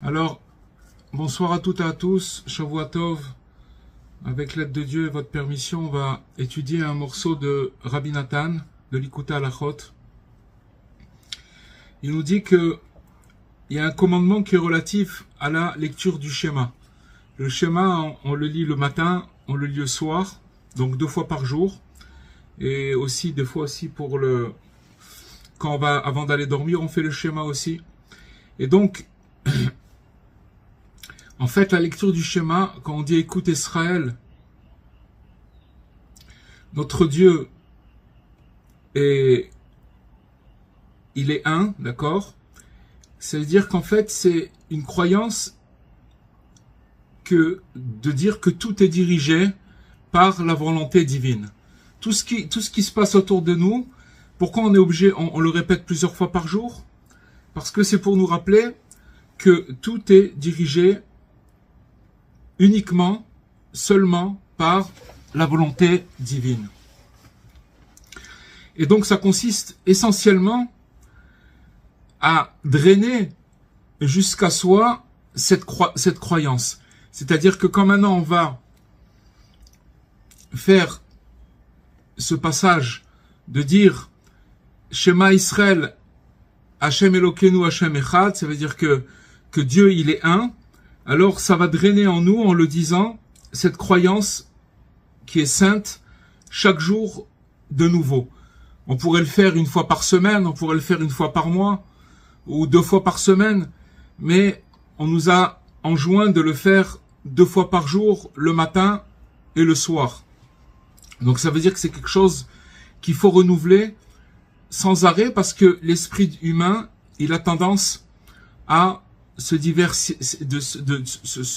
Alors, bonsoir à toutes et à tous, Shavua Tov. Avec l'aide de Dieu et votre permission, on va étudier un morceau de Rabbi Nathan, de l'Ikouta Halachot. Il nous dit que il y a un commandement qui est relatif à la lecture du schéma. Le schéma, on le lit le matin, on le lit le soir, donc 2 fois par jour. Et aussi, des fois aussi pour quand on va, avant d'aller dormir, on fait le schéma aussi. Et donc, en fait, la lecture du schéma, quand on dit écoute Israël, notre Dieu il est un, d'accord? Ça veut dire qu'en fait, c'est une croyance de dire que tout est dirigé par la volonté divine. Tout ce qui se passe autour de nous, pourquoi on est obligé, on le répète plusieurs fois par jour? Parce que c'est pour nous rappeler que tout est dirigé uniquement, seulement par la volonté divine. Et donc ça consiste essentiellement à drainer jusqu'à soi cette croyance. C'est-à-dire que quand maintenant on va faire ce passage de dire Shema Israël, Hashem Elokeinu, Hashem Echad, ça veut dire que Dieu il est un, alors ça va drainer en nous, en le disant, cette croyance qui est sainte, chaque jour de nouveau. On pourrait le faire 1 fois par semaine, on pourrait le faire 1 fois par mois, ou 2 fois par semaine, mais on nous a enjoint de le faire 2 fois par jour, le matin et le soir. Donc ça veut dire que c'est quelque chose qu'il faut renouveler sans arrêt, parce que l'esprit humain, il a tendance à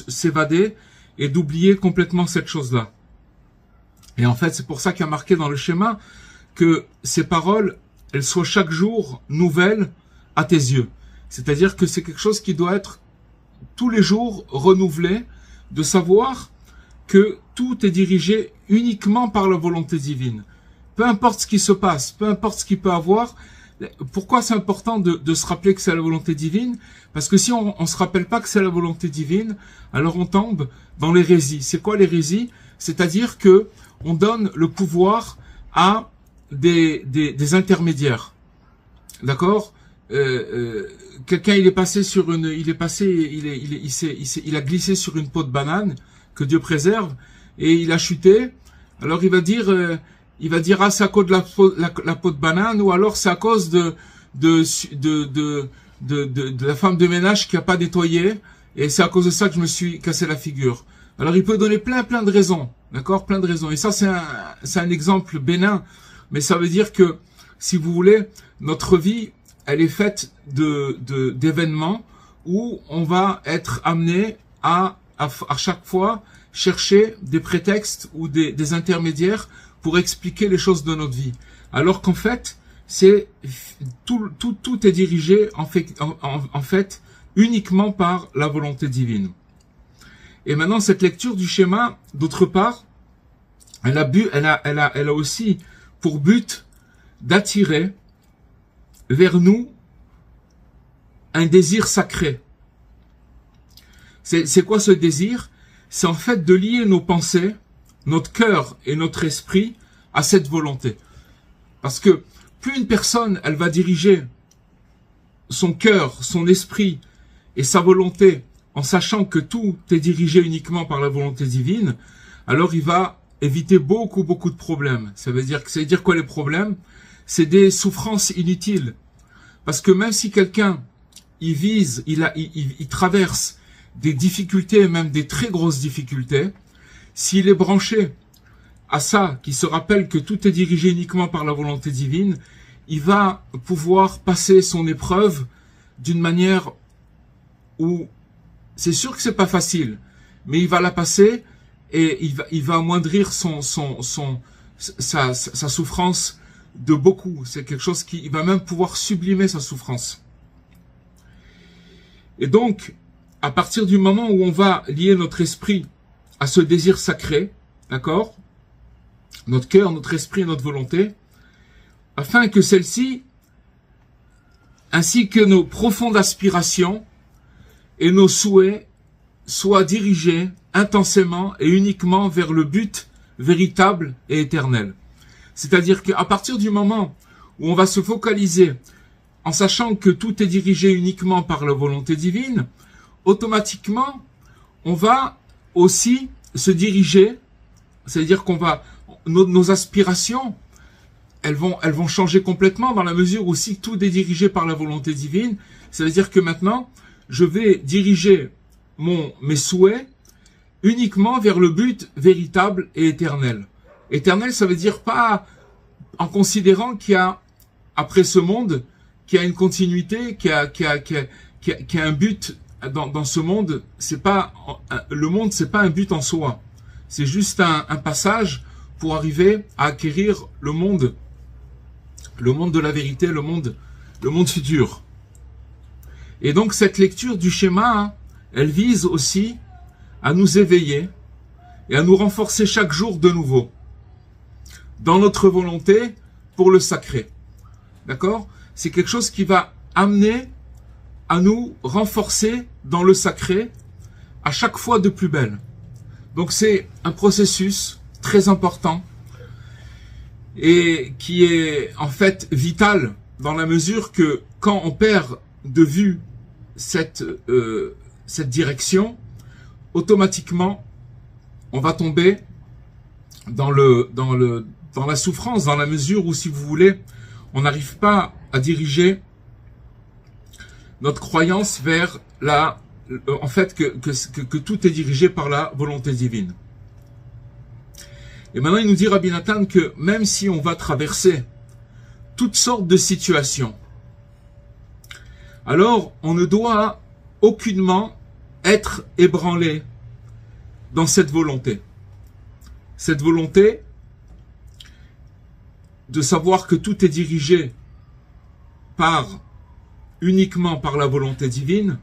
s'évader et d'oublier complètement cette chose-là. Et en fait, c'est pour ça qu'il y a marqué dans le schéma que ces paroles, elles soient chaque jour nouvelles à tes yeux. C'est-à-dire que c'est quelque chose qui doit être tous les jours renouvelé, de savoir que tout est dirigé uniquement par la volonté divine. Peu importe ce qui se passe, peu importe ce qu'il peut avoir. Pourquoi c'est important de se rappeler que c'est la volonté divine? Parce que si on se rappelle pas que c'est la volonté divine, alors on tombe dans l'hérésie. C'est quoi l'hérésie? C'est-à-dire que on donne le pouvoir à des intermédiaires. D'accord? Quelqu'un il a glissé sur une peau de banane, que Dieu préserve, et il a chuté. Alors il va dire ah c'est à cause de la peau de banane, ou alors c'est à cause de la femme de ménage qui a pas nettoyé, et c'est à cause de ça que je me suis cassé la figure. Alors il peut donner plein de raisons, d'accord, plein de raisons. Et ça c'est un exemple bénin, mais ça veut dire que si vous voulez, notre vie elle est faite d'événements où on va être amené à chaque fois chercher des prétextes ou des intermédiaires pour expliquer les choses de notre vie. Alors qu'en fait, c'est tout est dirigé en fait uniquement par la volonté divine. Et maintenant, cette lecture du schéma, d'autre part, elle a aussi pour but d'attirer vers nous un désir sacré. C'est quoi ce désir? C'est en fait de lier nos pensées, notre cœur et notre esprit à cette volonté. Parce que plus une personne, elle va diriger son cœur, son esprit et sa volonté en sachant que tout est dirigé uniquement par la volonté divine, alors il va éviter beaucoup de problèmes. Ça veut dire quoi les problèmes? C'est des souffrances inutiles. Parce que même si quelqu'un, il traverse des difficultés, même des très grosses difficultés, s'il est branché à ça, qui se rappelle que tout est dirigé uniquement par la volonté divine, il va pouvoir passer son épreuve d'une manière où c'est sûr que c'est pas facile, mais il va la passer et il va amoindrir sa souffrance de beaucoup. C'est quelque chose il va même pouvoir sublimer sa souffrance. Et donc, à partir du moment où on va lier notre esprit à ce désir sacré, d'accord, notre cœur, notre esprit et notre volonté, afin que celle-ci, ainsi que nos profondes aspirations, et nos souhaits soient dirigés intensément et uniquement vers le but véritable et éternel. C'est-à-dire qu'à partir du moment où on va se focaliser en sachant que tout est dirigé uniquement par la volonté divine, automatiquement, on va aussi se diriger, c'est-à-dire qu'on va, nos aspirations, elles vont changer complètement dans la mesure où si tout est dirigé par la volonté divine, ça veut dire que maintenant, je vais diriger mes souhaits uniquement vers le but véritable et éternel. Éternel, ça veut dire pas en considérant qu'il y a, après ce monde, qu'il y a une continuité, qu'il y a un but dans ce monde. C'est pas, le monde, c'est pas un but en soi. C'est juste un passage pour arriver à acquérir le monde de la vérité, le monde futur. Et donc cette lecture du schéma, elle vise aussi à nous éveiller et à nous renforcer chaque jour de nouveau dans notre volonté pour le sacré. D'accord? C'est quelque chose qui va amener à nous renforcer dans le sacré à chaque fois de plus belle. Donc c'est un processus très important et qui est en fait vital dans la mesure que quand on perd de vue cette direction, automatiquement on va tomber dans la souffrance, dans la mesure où, si vous voulez, on n'arrive pas à diriger notre croyance vers en fait que tout est dirigé par la volonté divine. Et maintenant, il nous dit, Rabbi Nathan, que même si on va traverser toutes sortes de situations, alors on ne doit aucunement être ébranlé dans cette volonté. Cette volonté de savoir que tout est dirigé uniquement par la volonté divine.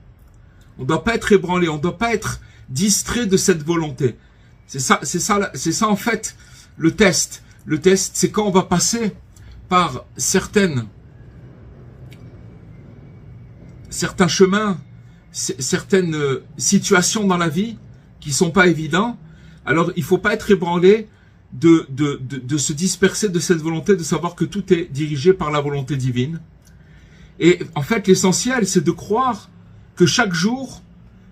On ne doit pas être ébranlé, on ne doit pas être distrait de cette volonté. C'est ça en fait le test. Le test, c'est quand on va passer par certains chemins, certaines situations dans la vie qui sont pas évidents. Alors il faut pas être ébranlé de se disperser de cette volonté, de savoir que tout est dirigé par la volonté divine. Et en fait, l'essentiel, c'est de croire que chaque jour,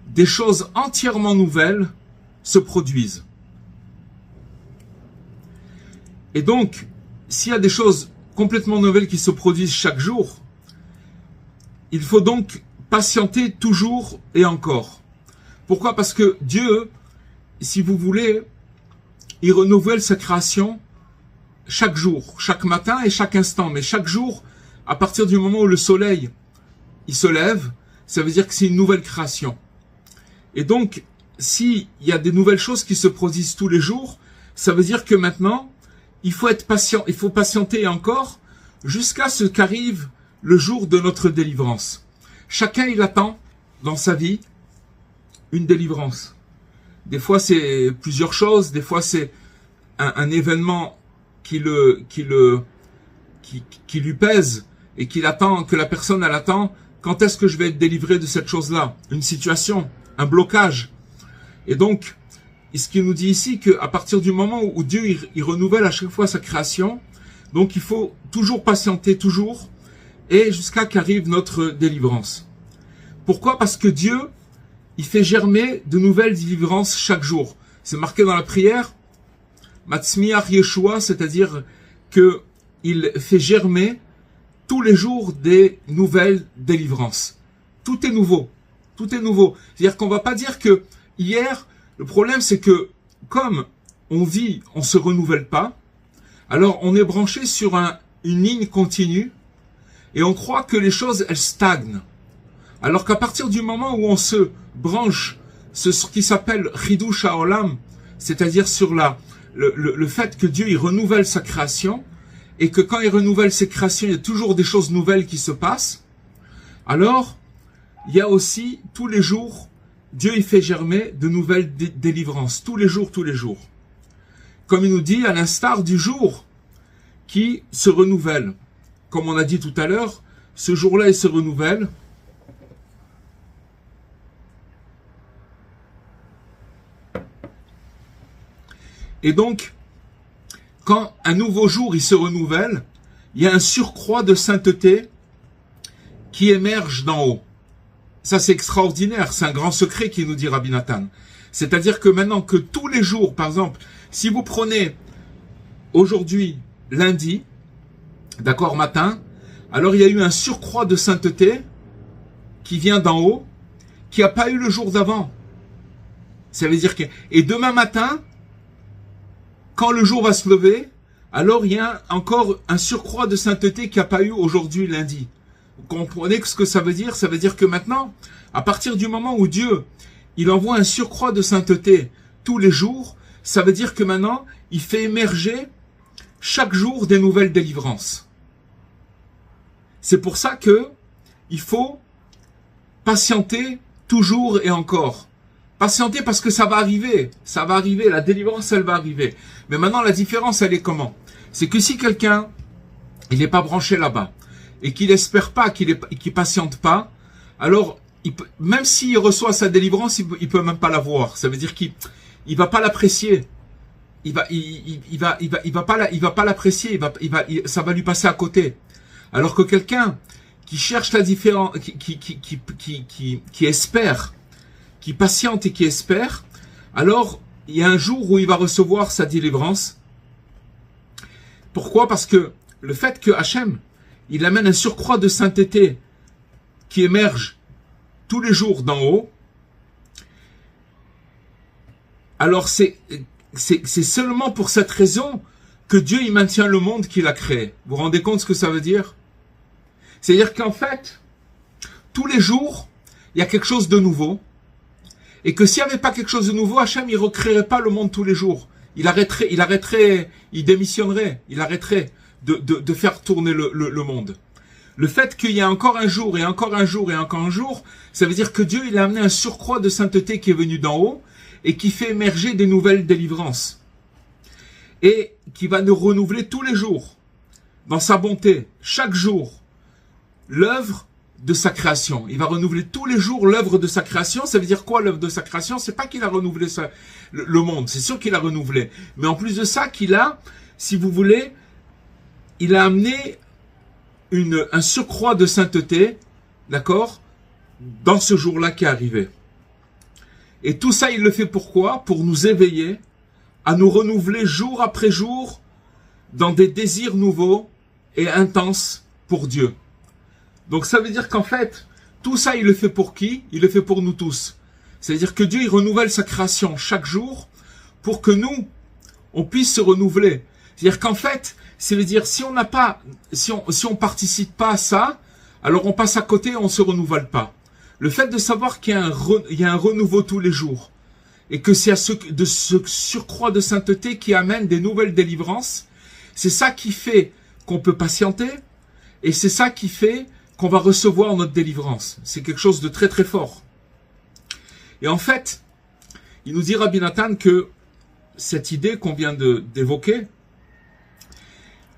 des choses entièrement nouvelles se produisent. Et donc, s'il y a des choses complètement nouvelles qui se produisent chaque jour, il faut donc patienter toujours et encore. Pourquoi? Parce que Dieu, si vous voulez, il renouvelle sa création chaque jour, chaque matin et chaque instant. Mais chaque jour, à partir du moment où le soleil il se lève, ça veut dire que c'est une nouvelle création. Et donc, s'il y a des nouvelles choses qui se produisent tous les jours, ça veut dire que maintenant, il faut être patient, il faut patienter encore jusqu'à ce qu'arrive le jour de notre délivrance. Chacun, il attend dans sa vie une délivrance. Des fois, c'est plusieurs choses, des fois, c'est un événement qui lui pèse et qu'il attend, que la personne, elle attend. Quand est-ce que je vais être délivré de cette chose-là? Une situation, un blocage. Et donc, ce qu'il nous dit ici, qu'à partir du moment où Dieu il renouvelle à chaque fois sa création, donc il faut toujours patienter, toujours, et jusqu'à qu'arrive notre délivrance. Pourquoi? Parce que Dieu, il fait germer de nouvelles délivrances chaque jour. C'est marqué dans la prière, Matzmiach Yeshua, c'est-à-dire que il fait germer tous les jours des nouvelles délivrances. Tout est nouveau. Tout est nouveau. C'est-à-dire qu'on va pas dire que hier, le problème c'est que comme on vit, on se renouvelle pas, alors on est branché sur une ligne continue et on croit que les choses, elles stagnent. Alors qu'à partir du moment où on se branche sur ce qui s'appelle Chidush HaOlam, c'est-à-dire sur le fait que Dieu il renouvelle sa création, et que quand il renouvelle ses créations, il y a toujours des choses nouvelles qui se passent, alors il y a aussi tous les jours, Dieu il fait germer de nouvelles délivrances, tous les jours. Comme il nous dit, à l'instar du jour qui se renouvelle. Comme on a dit tout à l'heure, ce jour-là il se renouvelle Et donc, quand un nouveau jour il se renouvelle, il y a un surcroît de sainteté qui émerge d'en haut. Ça, c'est extraordinaire. C'est un grand secret qui nous dit Rabbi Nathan. C'est-à-dire que maintenant que tous les jours, par exemple, si vous prenez aujourd'hui, lundi, d'accord, matin, alors il y a eu un surcroît de sainteté qui vient d'en haut, qui n'a pas eu le jour d'avant. Ça veut dire que... Et demain matin, quand le jour va se lever, alors il y a encore un surcroît de sainteté qui n'a pas eu aujourd'hui, lundi. Vous comprenez ce que ça veut dire? Ça veut dire que maintenant, à partir du moment où Dieu, il envoie un surcroît de sainteté tous les jours, ça veut dire que maintenant, il fait émerger chaque jour des nouvelles délivrances. C'est pour ça que il faut patienter toujours et encore. Patienter parce que ça va arriver, la délivrance elle va arriver. Mais maintenant la différence elle est comment? C'est que si quelqu'un, il n'est pas branché là-bas, et qu'il espère pas, qu'il patiente pas, alors même s'il reçoit sa délivrance, il peut même pas la voir. Ça veut dire qu'il va pas l'apprécier. Il va pas l'apprécier. Ça va lui passer à côté. Alors que quelqu'un qui cherche la différence, qui espère, qui patiente et qui espère, alors il y a un jour où il va recevoir sa délivrance. Pourquoi? Parce que le fait que Hachem, il amène un surcroît de sainteté qui émerge tous les jours d'en haut, alors c'est seulement pour cette raison que Dieu il maintient le monde qu'il a créé. Vous vous rendez compte ce que ça veut dire? C'est-à-dire qu'en fait, tous les jours, il y a quelque chose de nouveau, et que s'il n'y avait pas quelque chose de nouveau, Hachem il recréerait pas le monde tous les jours. Il démissionnerait, il arrêterait de faire tourner le monde. Le fait qu'il y a encore un jour, et encore un jour, et encore un jour, ça veut dire que Dieu il a amené un surcroît de sainteté qui est venu d'en haut, et qui fait émerger des nouvelles délivrances. Et qui va nous renouveler tous les jours, dans sa bonté, chaque jour, l'œuvre de sa création. Il va renouveler tous les jours l'œuvre de sa création. Ça veut dire quoi l'œuvre de sa création? C'est pas qu'il a renouvelé le monde, c'est sûr qu'il a renouvelé. Mais en plus de ça, qu'il a, si vous voulez, il a amené un surcroît de sainteté, d'accord, dans ce jour-là qui est arrivé. Et tout ça, il le fait pourquoi? Pour nous éveiller, à nous renouveler jour après jour dans des désirs nouveaux et intenses pour Dieu. Donc ça veut dire qu'en fait, tout ça, il le fait pour qui? Il le fait pour nous tous. C'est-à-dire que Dieu, il renouvelle sa création chaque jour pour que nous, on puisse se renouveler. C'est-à-dire qu'en fait, ça veut dire si on participe pas à ça, alors on passe à côté, on se renouvelle pas. Le fait de savoir qu'il y a un renouveau tous les jours, et que c'est ce surcroît de sainteté qui amène des nouvelles délivrances, c'est ça qui fait qu'on peut patienter, et c'est ça qui fait qu'on va recevoir notre délivrance. C'est quelque chose de très très fort. Et en fait, il nous dit Rabbi Nathan que cette idée qu'on vient d'évoquer,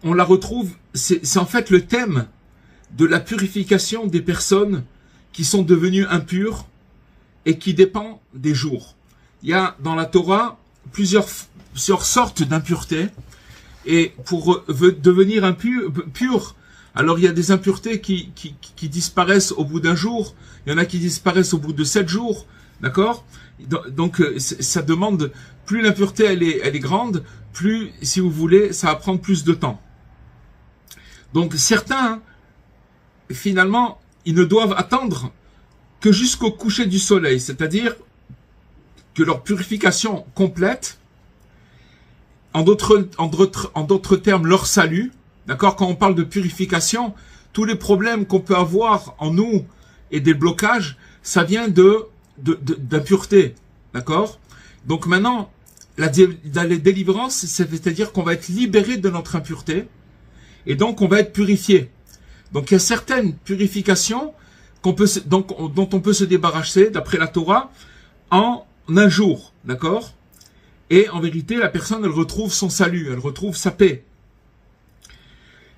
on la retrouve, c'est en fait le thème de la purification des personnes qui sont devenues impures et qui dépend des jours. Il y a dans la Torah plusieurs sortes d'impuretés, et pour devenir pur, alors il y a des impuretés qui disparaissent au bout d'un jour, il y en a qui disparaissent au bout de 7 jours, d'accord? Donc ça demande, plus l'impureté elle est grande, plus, si vous voulez, ça va prendre plus de temps. Donc certains, finalement, ils ne doivent attendre que jusqu'au coucher du soleil, c'est-à-dire que leur purification complète, en d'autres termes, leur salut, d'accord, quand on parle de purification, tous les problèmes qu'on peut avoir en nous et des blocages, ça vient d'impureté, d'accord? Donc maintenant, la délivrance, c'est-à-dire qu'on va être libéré de notre impureté, et donc on va être purifié. Donc il y a certaines purifications dont on peut se débarrasser, d'après la Torah, en un jour, d'accord? Et en vérité, la personne, elle retrouve son salut, elle retrouve sa paix.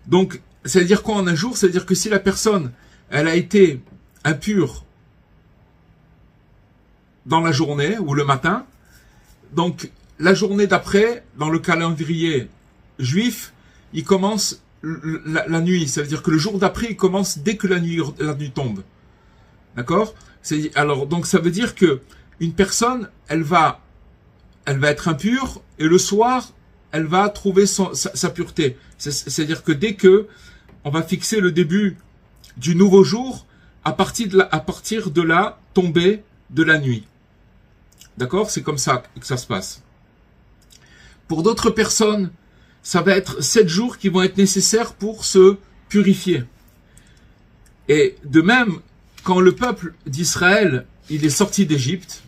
Donc, ça veut dire quoi en un jour? Ça veut dire que si la personne, elle a été impure dans la journée ou le matin, donc la journée d'après, dans le calendrier juif, il commence la nuit. Ça veut dire que le jour d'après, il commence dès que la nuit tombe. D'accord? Alors, donc ça veut dire que une personne, elle va être impure, et le soir, elle va trouver sa pureté. C'est-à-dire que dès que on va fixer le début du nouveau jour, à partir de la tombée de la nuit. D'accord? C'est comme ça que ça se passe. Pour d'autres personnes, ça va être 7 jours qui vont être nécessaires pour se purifier. Et de même, quand le peuple d'Israël, il est sorti d'Égypte,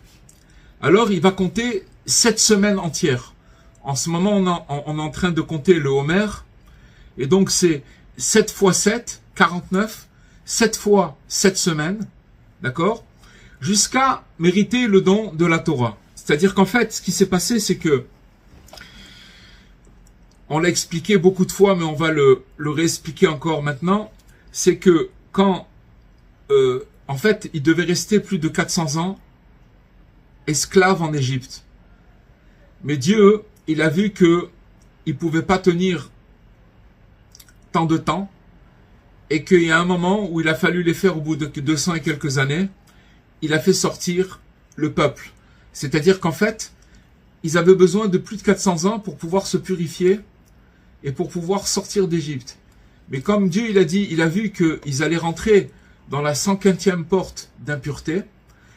alors il va compter 7 semaines entières. En ce moment, on est en train de compter le Homer, et donc c'est 7 fois 7, 49, 7 fois 7 semaines, d'accord, jusqu'à mériter le don de la Torah. C'est-à-dire qu'en fait, ce qui s'est passé, c'est que, on l'a expliqué beaucoup de fois, mais on va le réexpliquer encore maintenant, c'est que quand, en fait, il devait rester plus de 400 ans esclave en Égypte. Mais Dieu, il a vu que il pouvait pas tenir tant de temps, et qu'il y a un moment où il a fallu les faire au bout de 200 et quelques années, il a fait sortir le peuple. C'est-à-dire qu'en fait, ils avaient besoin de plus de 400 ans pour pouvoir se purifier et pour pouvoir sortir d'Égypte. Mais comme Dieu, il a dit, il a vu qu'ils allaient rentrer dans la 50e porte d'impureté,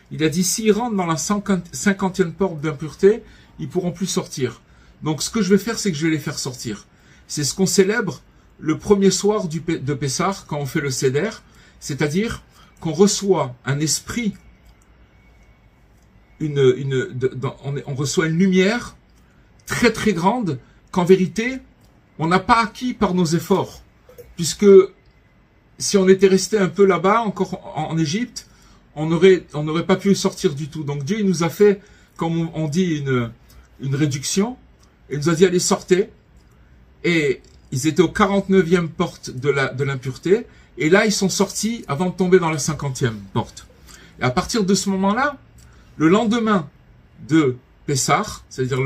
il a dit, s'ils rentrent dans la 50e porte d'impureté, ils pourront plus sortir. Donc ce que je vais faire, c'est que je vais les faire sortir. C'est ce qu'on célèbre le premier soir de Pessah, quand on fait le Seder, c'est-à-dire qu'on reçoit un esprit, on reçoit une lumière très très grande, qu'en vérité, on n'a pas acquis par nos efforts. Puisque si on était resté un peu là-bas, encore en Égypte, on n'aurait pas pu sortir du tout. Donc Dieu, il nous a fait, comme on dit, une réduction. Il nous a dit, allez, sortez. Et ils étaient aux 49e porte de l'impureté. Et là, ils sont sortis avant de tomber dans la 50e porte. Et à partir de ce moment-là, le lendemain de Pessah, c'est-à-dire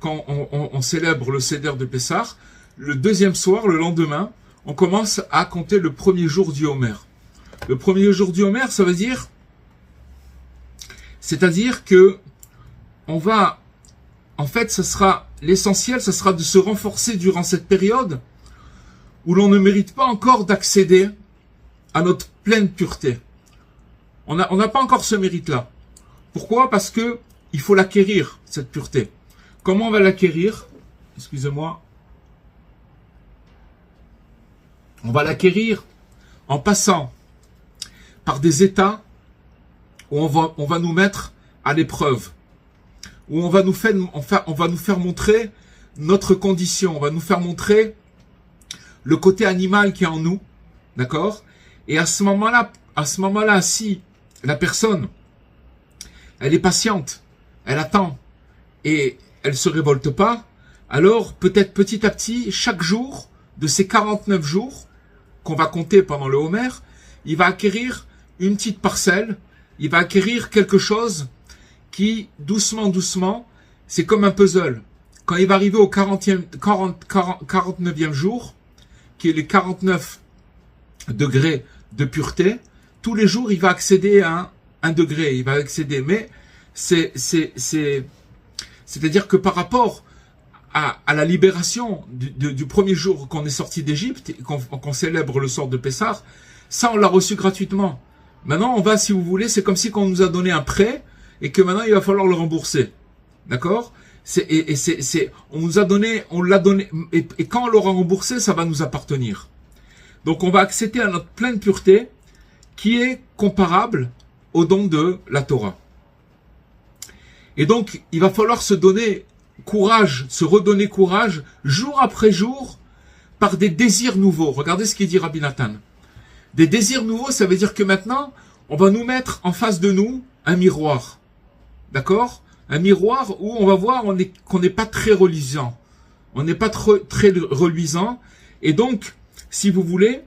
quand on célèbre le Seder de Pessah, le deuxième soir, le lendemain, on commence à compter le premier jour du Homer. Le premier jour du Homer, ça veut dire, c'est-à-dire que on va, en fait, l'essentiel, ça sera de se renforcer durant cette période où l'on ne mérite pas encore d'accéder à notre pleine pureté. On n'a pas encore ce mérite-là. Pourquoi? Parce que il faut l'acquérir, cette pureté. Comment on va l'acquérir? Excusez-moi. On va l'acquérir en passant par des états où on va nous mettre à l'épreuve, où on va nous faire montrer notre condition, on va nous faire montrer le côté animal qui est en nous, d'accord? Et à ce moment-là, si la personne, elle est patiente, elle attend et elle se révolte pas, alors peut-être petit à petit, chaque jour de ces 49 jours qu'on va compter pendant le Homer, il va acquérir une petite parcelle, il va acquérir quelque chose qui, doucement, c'est comme un puzzle. Quand il va arriver au 49e jour, qui est les 49 degrés de pureté, tous les jours, il va accéder à un degré, il va accéder, mais c'est-à-dire que par rapport à la libération du premier jour qu'on est sorti d'Égypte, qu'on célèbre le sort de Pessah, ça on l'a reçu gratuitement. Maintenant on va, si vous voulez, c'est comme si on nous a donné un prêt et que maintenant il va falloir le rembourser. D'accord? On nous a donné, on l'a donné, et quand on l'aura remboursé, ça va nous appartenir. Donc on va accéder à notre pleine pureté qui est comparable au don de la Torah. Et donc il va falloir se donner courage, se redonner courage, jour après jour, par des désirs nouveaux. Regardez ce qu'il dit Rabbi Nathan. Des désirs nouveaux, ça veut dire que maintenant, on va nous mettre en face de nous un miroir. D'accord? Un miroir où on va voir qu'on n'est pas très reluisant. On n'est pas très reluisant. Et donc, si vous voulez,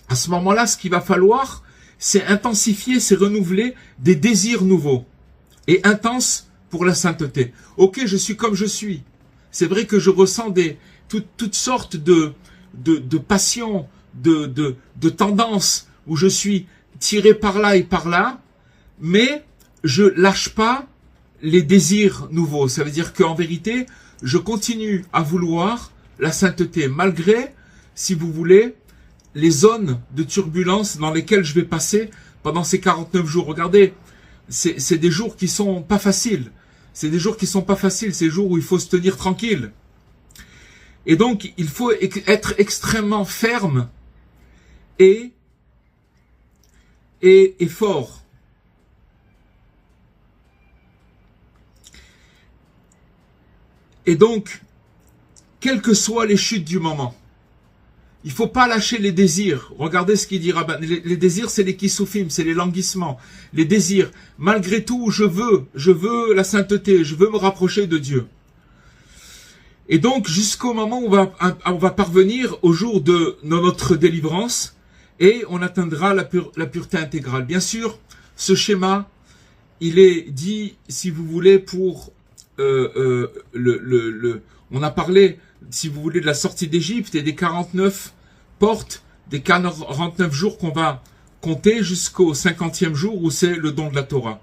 à ce moment-là, ce qu'il va falloir, c'est intensifier, c'est renouveler des désirs nouveaux et intenses pour la sainteté. Ok, je suis comme je suis. C'est vrai que je ressens toutes sortes de passions, de tendances, où je suis tiré par là et par là, mais je lâche pas les désirs nouveaux. Ça veut dire qu'en vérité, je continue à vouloir la sainteté, malgré, si vous voulez, les zones de turbulence dans lesquelles je vais passer pendant ces 49 jours. Regardez, c'est des jours qui sont pas faciles. C'est des jours qui sont pas faciles. C'est des jours où il faut se tenir tranquille. Et donc, il faut être extrêmement ferme et fort. Et donc, quelles que soient les chutes du moment, il faut pas lâcher les désirs. Regardez ce qu'il dit Rabban. Les désirs, c'est les kissoufim, c'est les languissements. Les désirs. Malgré tout, je veux la sainteté, je veux me rapprocher de Dieu. Et donc, jusqu'au moment où on va parvenir au jour de notre délivrance, et on atteindra la pureté intégrale. Bien sûr, ce schéma, il est dit, si vous voulez, pour on a parlé, si vous voulez, de la sortie d'Égypte et des 49 portes, des 49 jours qu'on va compter jusqu'au 50e jour où c'est le don de la Torah.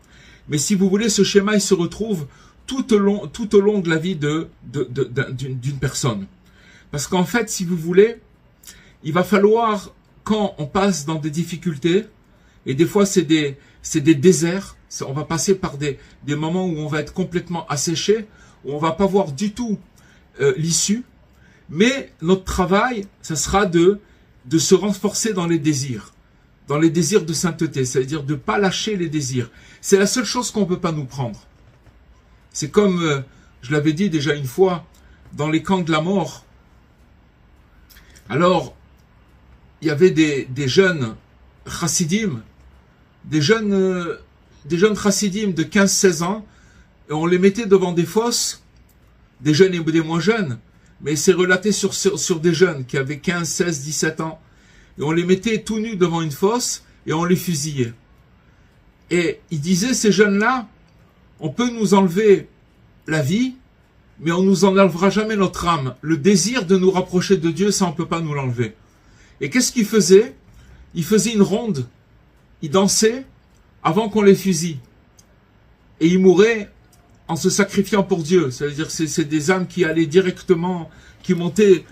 Mais si vous voulez, ce schéma, il se retrouve tout au long de la vie d'une personne. Parce qu'en fait, si vous voulez, il va falloir, quand on passe dans des difficultés, et des fois c'est des déserts, on va passer par des moments où on va être complètement asséché, où on va pas voir du tout l'issue, mais notre travail, ça sera de se renforcer dans les désirs de sainteté, c'est-à-dire de pas lâcher les désirs. C'est la seule chose qu'on peut pas nous prendre. C'est comme, je l'avais dit déjà une fois, dans les camps de la mort. Alors, il y avait des jeunes chassidim, des jeunes chassidim de 15-16 ans, et on les mettait devant des fosses, des jeunes et des moins jeunes, mais c'est relaté sur des jeunes qui avaient 15, 16, 17 ans, et on les mettait tout nus devant une fosse, et on les fusillait. Et ils disaient, ces jeunes-là, on peut nous enlever la vie, mais on nous enlèvera jamais notre âme. Le désir de nous rapprocher de Dieu, ça on peut pas nous l'enlever. Et qu'est-ce qu'ils faisaient? Ils faisaient une ronde, ils dansaient avant qu'on les fusille. Et ils mouraient en se sacrifiant pour Dieu. C'est-à-dire que c'est des âmes qui allaient directement, qui montaient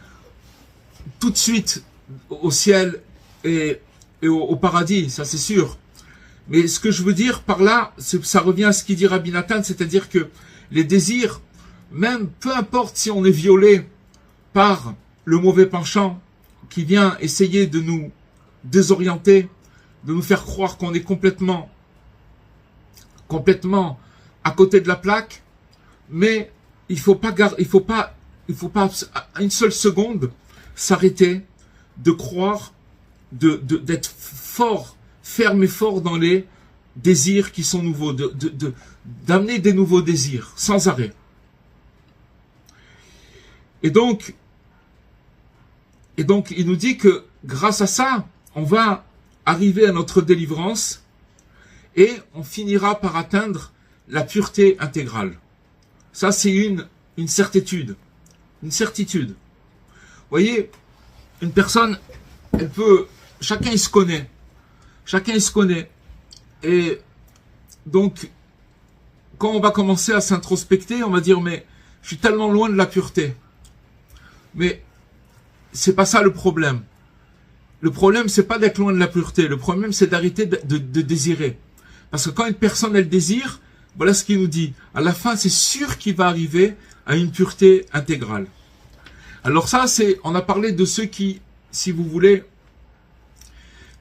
tout de suite au ciel et au paradis, ça c'est sûr. Mais ce que je veux dire par là, ça revient à ce qu'il dit Rabbi Nathan, c'est-à-dire que les désirs, même peu importe si on est violé par le mauvais penchant qui vient essayer de nous désorienter, de nous faire croire qu'on est complètement à côté de la plaque, mais il faut pas une seule seconde s'arrêter de croire, d'être fort, ferme et fort dans les désirs qui sont nouveaux, d'amener des nouveaux désirs, sans arrêt. Et donc, il nous dit que grâce à ça, on va arriver à notre délivrance et on finira par atteindre la pureté intégrale. Ça, c'est une certitude. Une certitude. Vous voyez, une personne, elle peut, chacun il se connaît. Chacun il se connaît. Et donc, quand on va commencer à s'introspecter, on va dire, mais je suis tellement loin de la pureté. Mais c'est pas ça le problème. Le problème, c'est pas d'être loin de la pureté. Le problème, c'est d'arrêter de désirer. Parce que quand une personne, elle désire, voilà ce qu'il nous dit. À la fin, c'est sûr qu'il va arriver à une pureté intégrale. Alors ça, on a parlé de ceux qui, si vous voulez,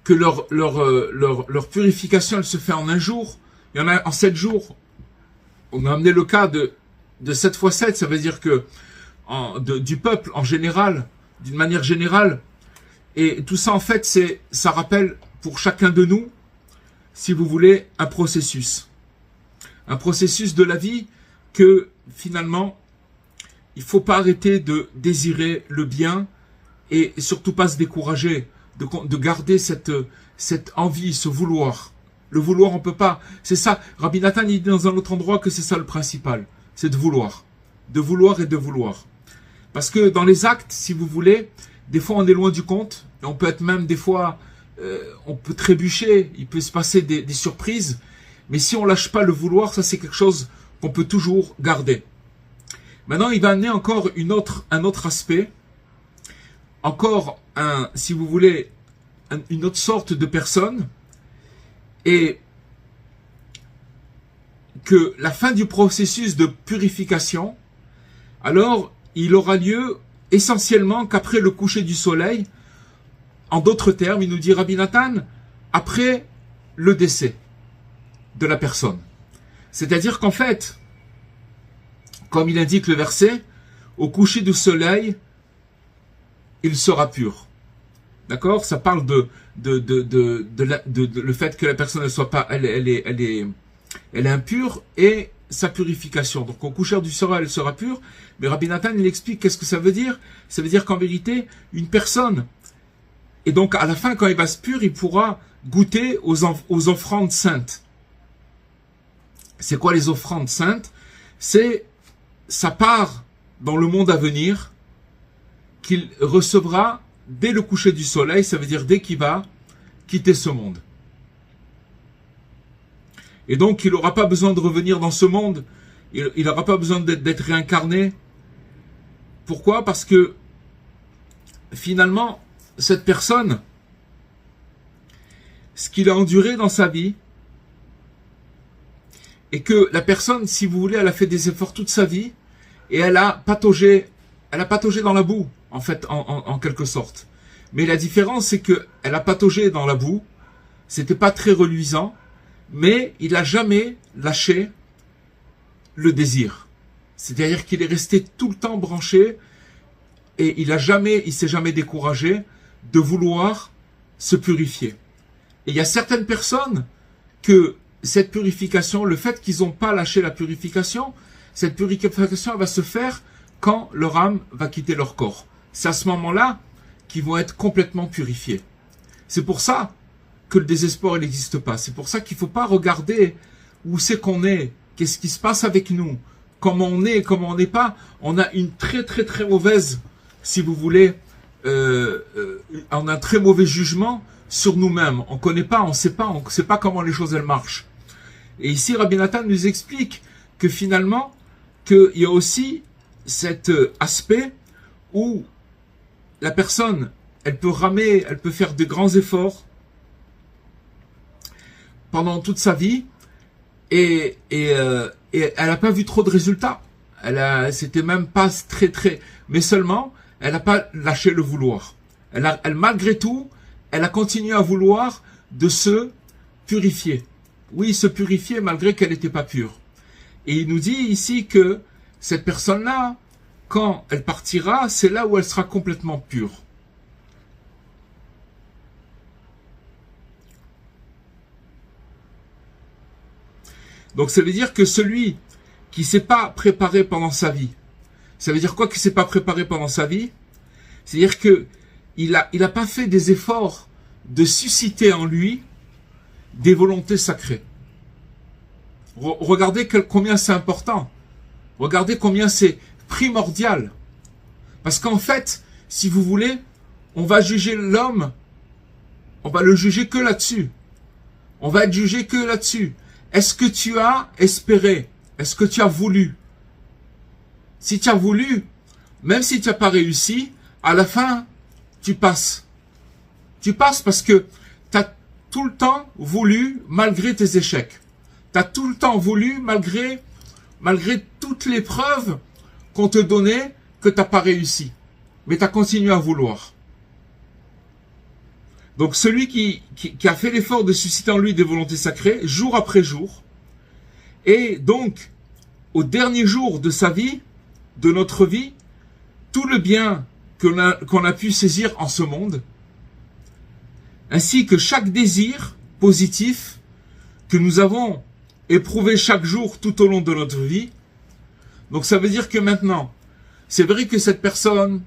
que leur purification, elle se fait en un jour. Il y en a en 7 jours. On a amené le cas de 7 fois 7. Ça veut dire que du peuple en général, d'une manière générale. Et tout ça, en fait, ça rappelle pour chacun de nous, si vous voulez, un processus. Un processus de la vie que, finalement, il faut pas arrêter de désirer le bien et surtout pas se décourager, de garder cette envie, ce vouloir. Le vouloir, on peut pas. C'est ça. Rabbi Nathan, il dit dans un autre endroit que c'est ça le principal. C'est de vouloir. De vouloir et de vouloir. Parce que dans les actes, si vous voulez, des fois on est loin du compte. Et on peut être même, des fois, on peut trébucher. Il peut se passer des surprises. Mais si on lâche pas le vouloir, ça c'est quelque chose qu'on peut toujours garder. Maintenant, il va amener encore un autre aspect. Encore si vous voulez, une autre sorte de personne. Et que la fin du processus de purification, alors il aura lieu essentiellement qu'après le coucher du soleil. En d'autres termes, il nous dit Rabbi Nathan, après le décès de la personne. C'est-à-dire qu'en fait, comme il indique le verset, au coucher du soleil, il sera pur. D'accord? Ça parle de le fait que la personne ne soit pas, elle est impure et sa purification. Donc au coucher du soleil, elle sera pure. Mais Rabbi Nathan, il explique qu'est-ce que ça veut dire. Ça veut dire qu'en vérité, une personne, et donc à la fin, quand il va se pur, il pourra goûter aux offrandes saintes. C'est quoi les offrandes saintes? C'est sa part dans le monde à venir qu'il recevra dès le coucher du soleil, ça veut dire dès qu'il va quitter ce monde. Et donc, il n'aura pas besoin de revenir dans ce monde, il n'aura pas besoin d'être réincarné. Pourquoi? Parce que, finalement, cette personne, ce qu'il a enduré dans sa vie, et que la personne, si vous voulez, elle a fait des efforts toute sa vie, et elle a pataugé dans la boue, en fait, en quelque sorte. Mais la différence, c'est que elle a pataugé dans la boue, c'était pas très reluisant, mais il a jamais lâché le désir. C'est-à-dire qu'il est resté tout le temps branché, et il s'est jamais découragé de vouloir se purifier. Et il y a certaines personnes que cette purification, le fait qu'ils n'ont pas lâché la purification, cette purification va se faire quand leur âme va quitter leur corps. C'est à ce moment-là qu'ils vont être complètement purifiés. C'est pour ça que le désespoir n'existe pas. C'est pour ça qu'il ne faut pas regarder où c'est qu'on est, qu'est-ce qui se passe avec nous, comment on est, comment on n'est pas. On a une très très très mauvaise, si vous voulez, on a un très mauvais jugement sur nous-mêmes. On connaît pas, on sait pas comment les choses elles marchent. Et ici, Rabbi Nathan nous explique que finalement, qu'il y a aussi cet aspect où la personne, elle peut ramer, elle peut faire de grands efforts pendant toute sa vie et elle n'a pas vu trop de résultats. C'était même pas très, mais seulement, elle n'a pas lâché le vouloir. Malgré tout, elle a continué à vouloir de se purifier. Oui, se purifier malgré qu'elle n'était pas pure. Et il nous dit ici que cette personne-là, quand elle partira, c'est là où elle sera complètement pure. Donc ça veut dire que celui qui ne s'est pas préparé pendant sa vie, ça veut dire quoi qu'il ne s'est pas préparé pendant sa vie? C'est-à-dire que il a pas fait des efforts de susciter en lui des volontés sacrées. Regardez combien c'est important. Regardez combien c'est primordial. Parce qu'en fait, si vous voulez, on va juger l'homme, on va le juger que là-dessus. On va être jugé que là-dessus. Est-ce que tu as espéré? Est-ce que tu as voulu? Si tu as voulu, même si tu n'as pas réussi, à la fin, tu passes. Tu passes parce que tu as tout le temps voulu malgré tes échecs. Tu as tout le temps voulu malgré toutes les preuves qu'on te donnait que tu n'as pas réussi. Mais tu as continué à vouloir. Donc celui qui a fait l'effort de susciter en lui des volontés sacrées, jour après jour, et donc au dernier jour de sa vie, de notre vie, tout le bien qu'on a pu saisir en ce monde, ainsi que chaque désir positif que nous avons éprouvé chaque jour tout au long de notre vie. Donc ça veut dire que maintenant, c'est vrai que cette personne,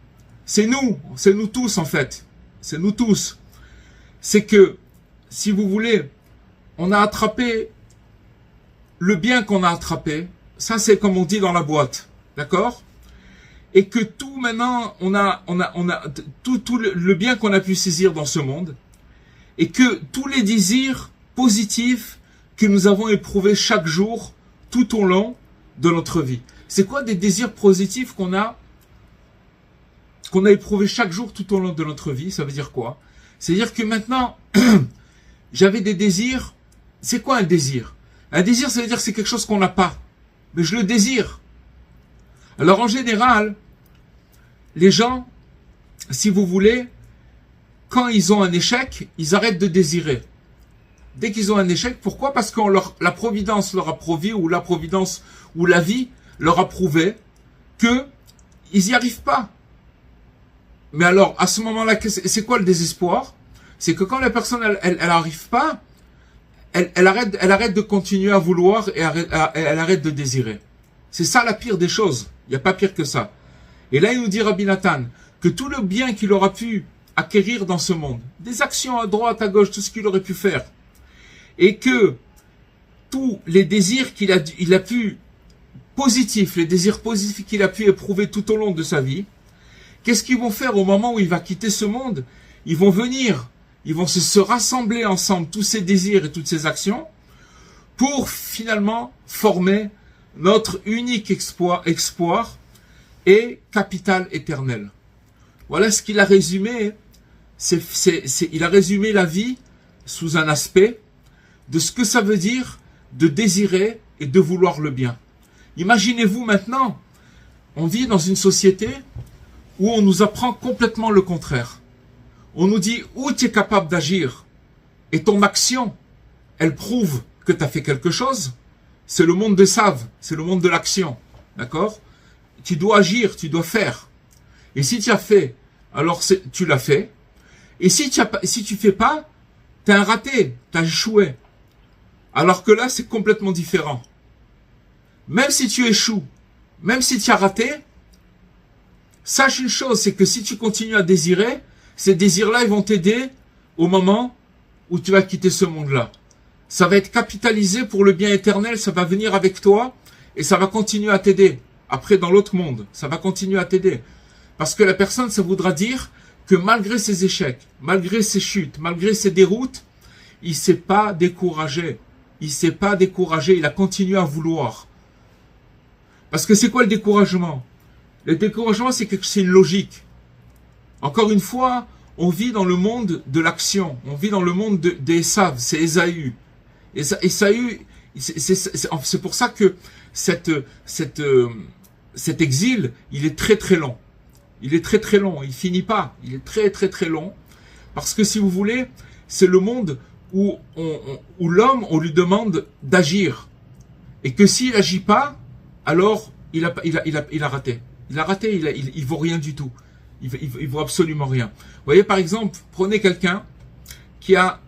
c'est nous tous en fait, c'est nous tous. C'est que, si vous voulez, on a attrapé le bien qu'on a attrapé, ça c'est comme on dit dans la boîte, d'accord? Et que tout maintenant, on a tout le bien qu'on a pu saisir dans ce monde, et que tous les désirs positifs que nous avons éprouvés chaque jour, tout au long de notre vie. C'est quoi des désirs positifs qu'on a éprouvés chaque jour tout au long de notre vie? Ça veut dire quoi? C'est-à-dire que maintenant, j'avais des désirs. C'est quoi un désir? Un désir, ça veut dire que c'est quelque chose qu'on n'a pas. Mais je le désire. Alors en général, les gens, si vous voulez, quand ils ont un échec, ils arrêtent de désirer. Dès qu'ils ont un échec, pourquoi? Parce que la providence leur a prouvé, ou la providence, ou la vie leur a prouvé que ils n'y arrivent pas. Mais alors, à ce moment-là, c'est quoi le désespoir? C'est que quand la personne, elle n'arrive pas, elle arrête de continuer à vouloir et elle arrête de désirer. C'est ça la pire des choses. Il n'y a pas pire que ça. Et là, il nous dit Rabbi Nathan que tout le bien qu'il aura pu acquérir dans ce monde, des actions à droite, à gauche, tout ce qu'il aurait pu faire, et que tous les désirs qu'il a pu positifs, les désirs positifs qu'il a pu éprouver tout au long de sa vie, qu'est-ce qu'ils vont faire au moment où il va quitter ce monde? Ils vont venir, ils vont se rassembler ensemble, tous ces désirs et toutes ces actions, pour finalement former notre unique espoir et capital éternel. Voilà ce qu'il a résumé. Il a résumé la vie sous un aspect de ce que ça veut dire de désirer et de vouloir le bien. Imaginez-vous maintenant, on vit dans une société où on nous apprend complètement le contraire. On nous dit où tu es capable d'agir et ton action, elle prouve que tu as fait quelque chose. C'est le monde des saves, c'est le monde de l'action. D'accord? Tu dois agir, tu dois faire. Et si tu as fait, alors tu l'as fait. Et si tu fais pas, tu es un raté, tu as échoué. Alors que là, c'est complètement différent. Même si tu échoues, même si tu as raté, sache une chose, c'est que si tu continues à désirer, ces désirs-là, ils vont t'aider au moment où tu vas quitter ce monde-là. Ça va être capitalisé pour le bien éternel, ça va venir avec toi et ça va continuer à t'aider. Après, dans l'autre monde, ça va continuer à t'aider. Parce que la personne, ça voudra dire que malgré ses échecs, malgré ses chutes, malgré ses déroutes, il s'est pas découragé. Il s'est pas découragé, il a continué à vouloir. Parce que c'est quoi le découragement? Le découragement, c'est une logique. Encore une fois, on vit dans le monde de l'action. On vit dans le monde d'Esav, c'est Ésaü. Ésaü, c'est pour ça que cet exil, il est très très long. Il est très très long, il finit pas. Il est très très très long. Parce que si vous voulez, c'est le monde où l'homme, on lui demande d'agir. Et que s'il agit pas, alors il a raté. Il a raté, il vaut rien du tout. Il vaut absolument rien. Vous voyez, par exemple, prenez quelqu'un qui a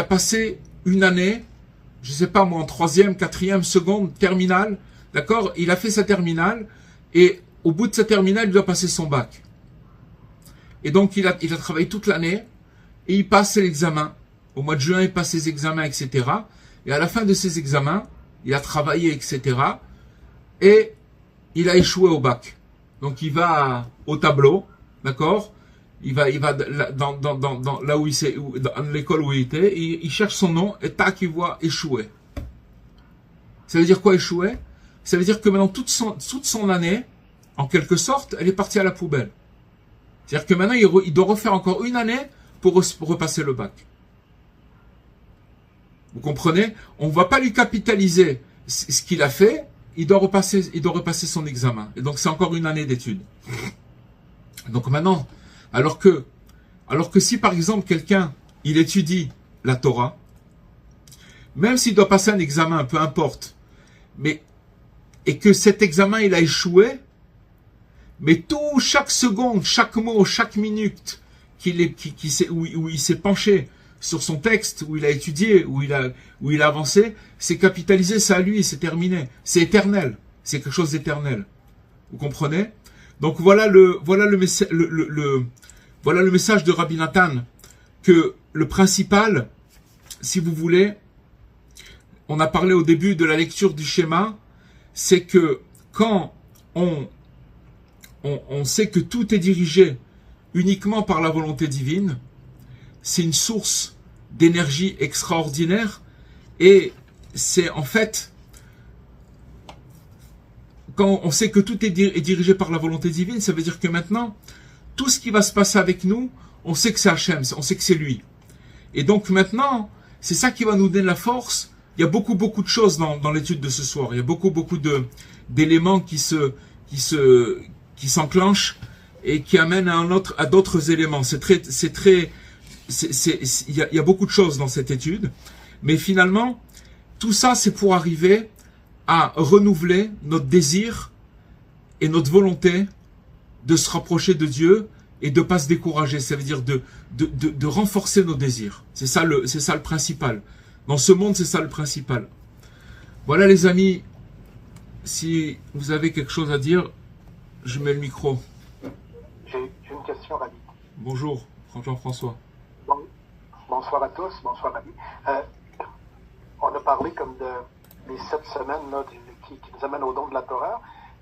passé une année, je sais pas moi, en 3e, 4e, seconde, terminale, d'accord? Il a fait sa terminale, et au bout de sa terminale, il doit passer son bac. Et donc, il a travaillé toute l'année, et il passe l'examen. Au mois de juin, il passe ses examens, etc. Et à la fin de ses examens, il a travaillé, etc. Et il a échoué au bac. Donc il va au tableau, d'accord? Il va dans là où dans l'école où il était, il cherche son nom et tac, il voit échouer. Ça veut dire quoi échouer? Ça veut dire que maintenant toute son année, en quelque sorte, elle est partie à la poubelle. C'est-à-dire que maintenant il doit refaire encore une année pour repasser le bac. Vous comprenez? On ne va pas lui capitaliser ce qu'il a fait. Il doit repasser son examen. Et donc, c'est encore une année d'études. Donc maintenant, alors que si par exemple quelqu'un, il étudie la Torah, même s'il doit passer un examen, peu importe, et que cet examen, il a échoué, mais chaque seconde, chaque mot, chaque minute où il s'est penché sur son texte, où il a étudié, où il a avancé, c'est capitalisé, c'est à lui, c'est terminé. C'est éternel. C'est quelque chose d'éternel. Vous comprenez? Donc voilà le message de Rabbi Nathan, que le principal, si vous voulez, on a parlé au début de la lecture du schéma, c'est que quand on sait que tout est dirigé uniquement par la volonté divine, c'est une source d'énergie extraordinaire et c'est en fait, quand on sait que tout est dirigé par la volonté divine, ça veut dire que maintenant, tout ce qui va se passer avec nous, on sait que c'est Hachem, on sait que c'est lui. Et donc maintenant, c'est ça qui va nous donner la force. Il y a beaucoup de choses dans l'étude de ce soir. Il y a beaucoup d'éléments qui s'enclenchent et qui amènent à d'autres éléments. Il y a beaucoup de choses dans cette étude. Mais finalement, tout ça, c'est pour arriver à renouveler notre désir et notre volonté de se rapprocher de Dieu et de pas se décourager. Ça veut dire de renforcer nos désirs. C'est ça le principal. Dans ce monde, c'est ça le principal. Voilà les amis, si vous avez quelque chose à dire, je mets le micro. J'ai une question, Rabbi. Bonjour, Jean-François. Bonsoir à tous, bonsoir Rabbi. On a parlé comme des 7 semaines là, qui nous amènent au don de la Torah.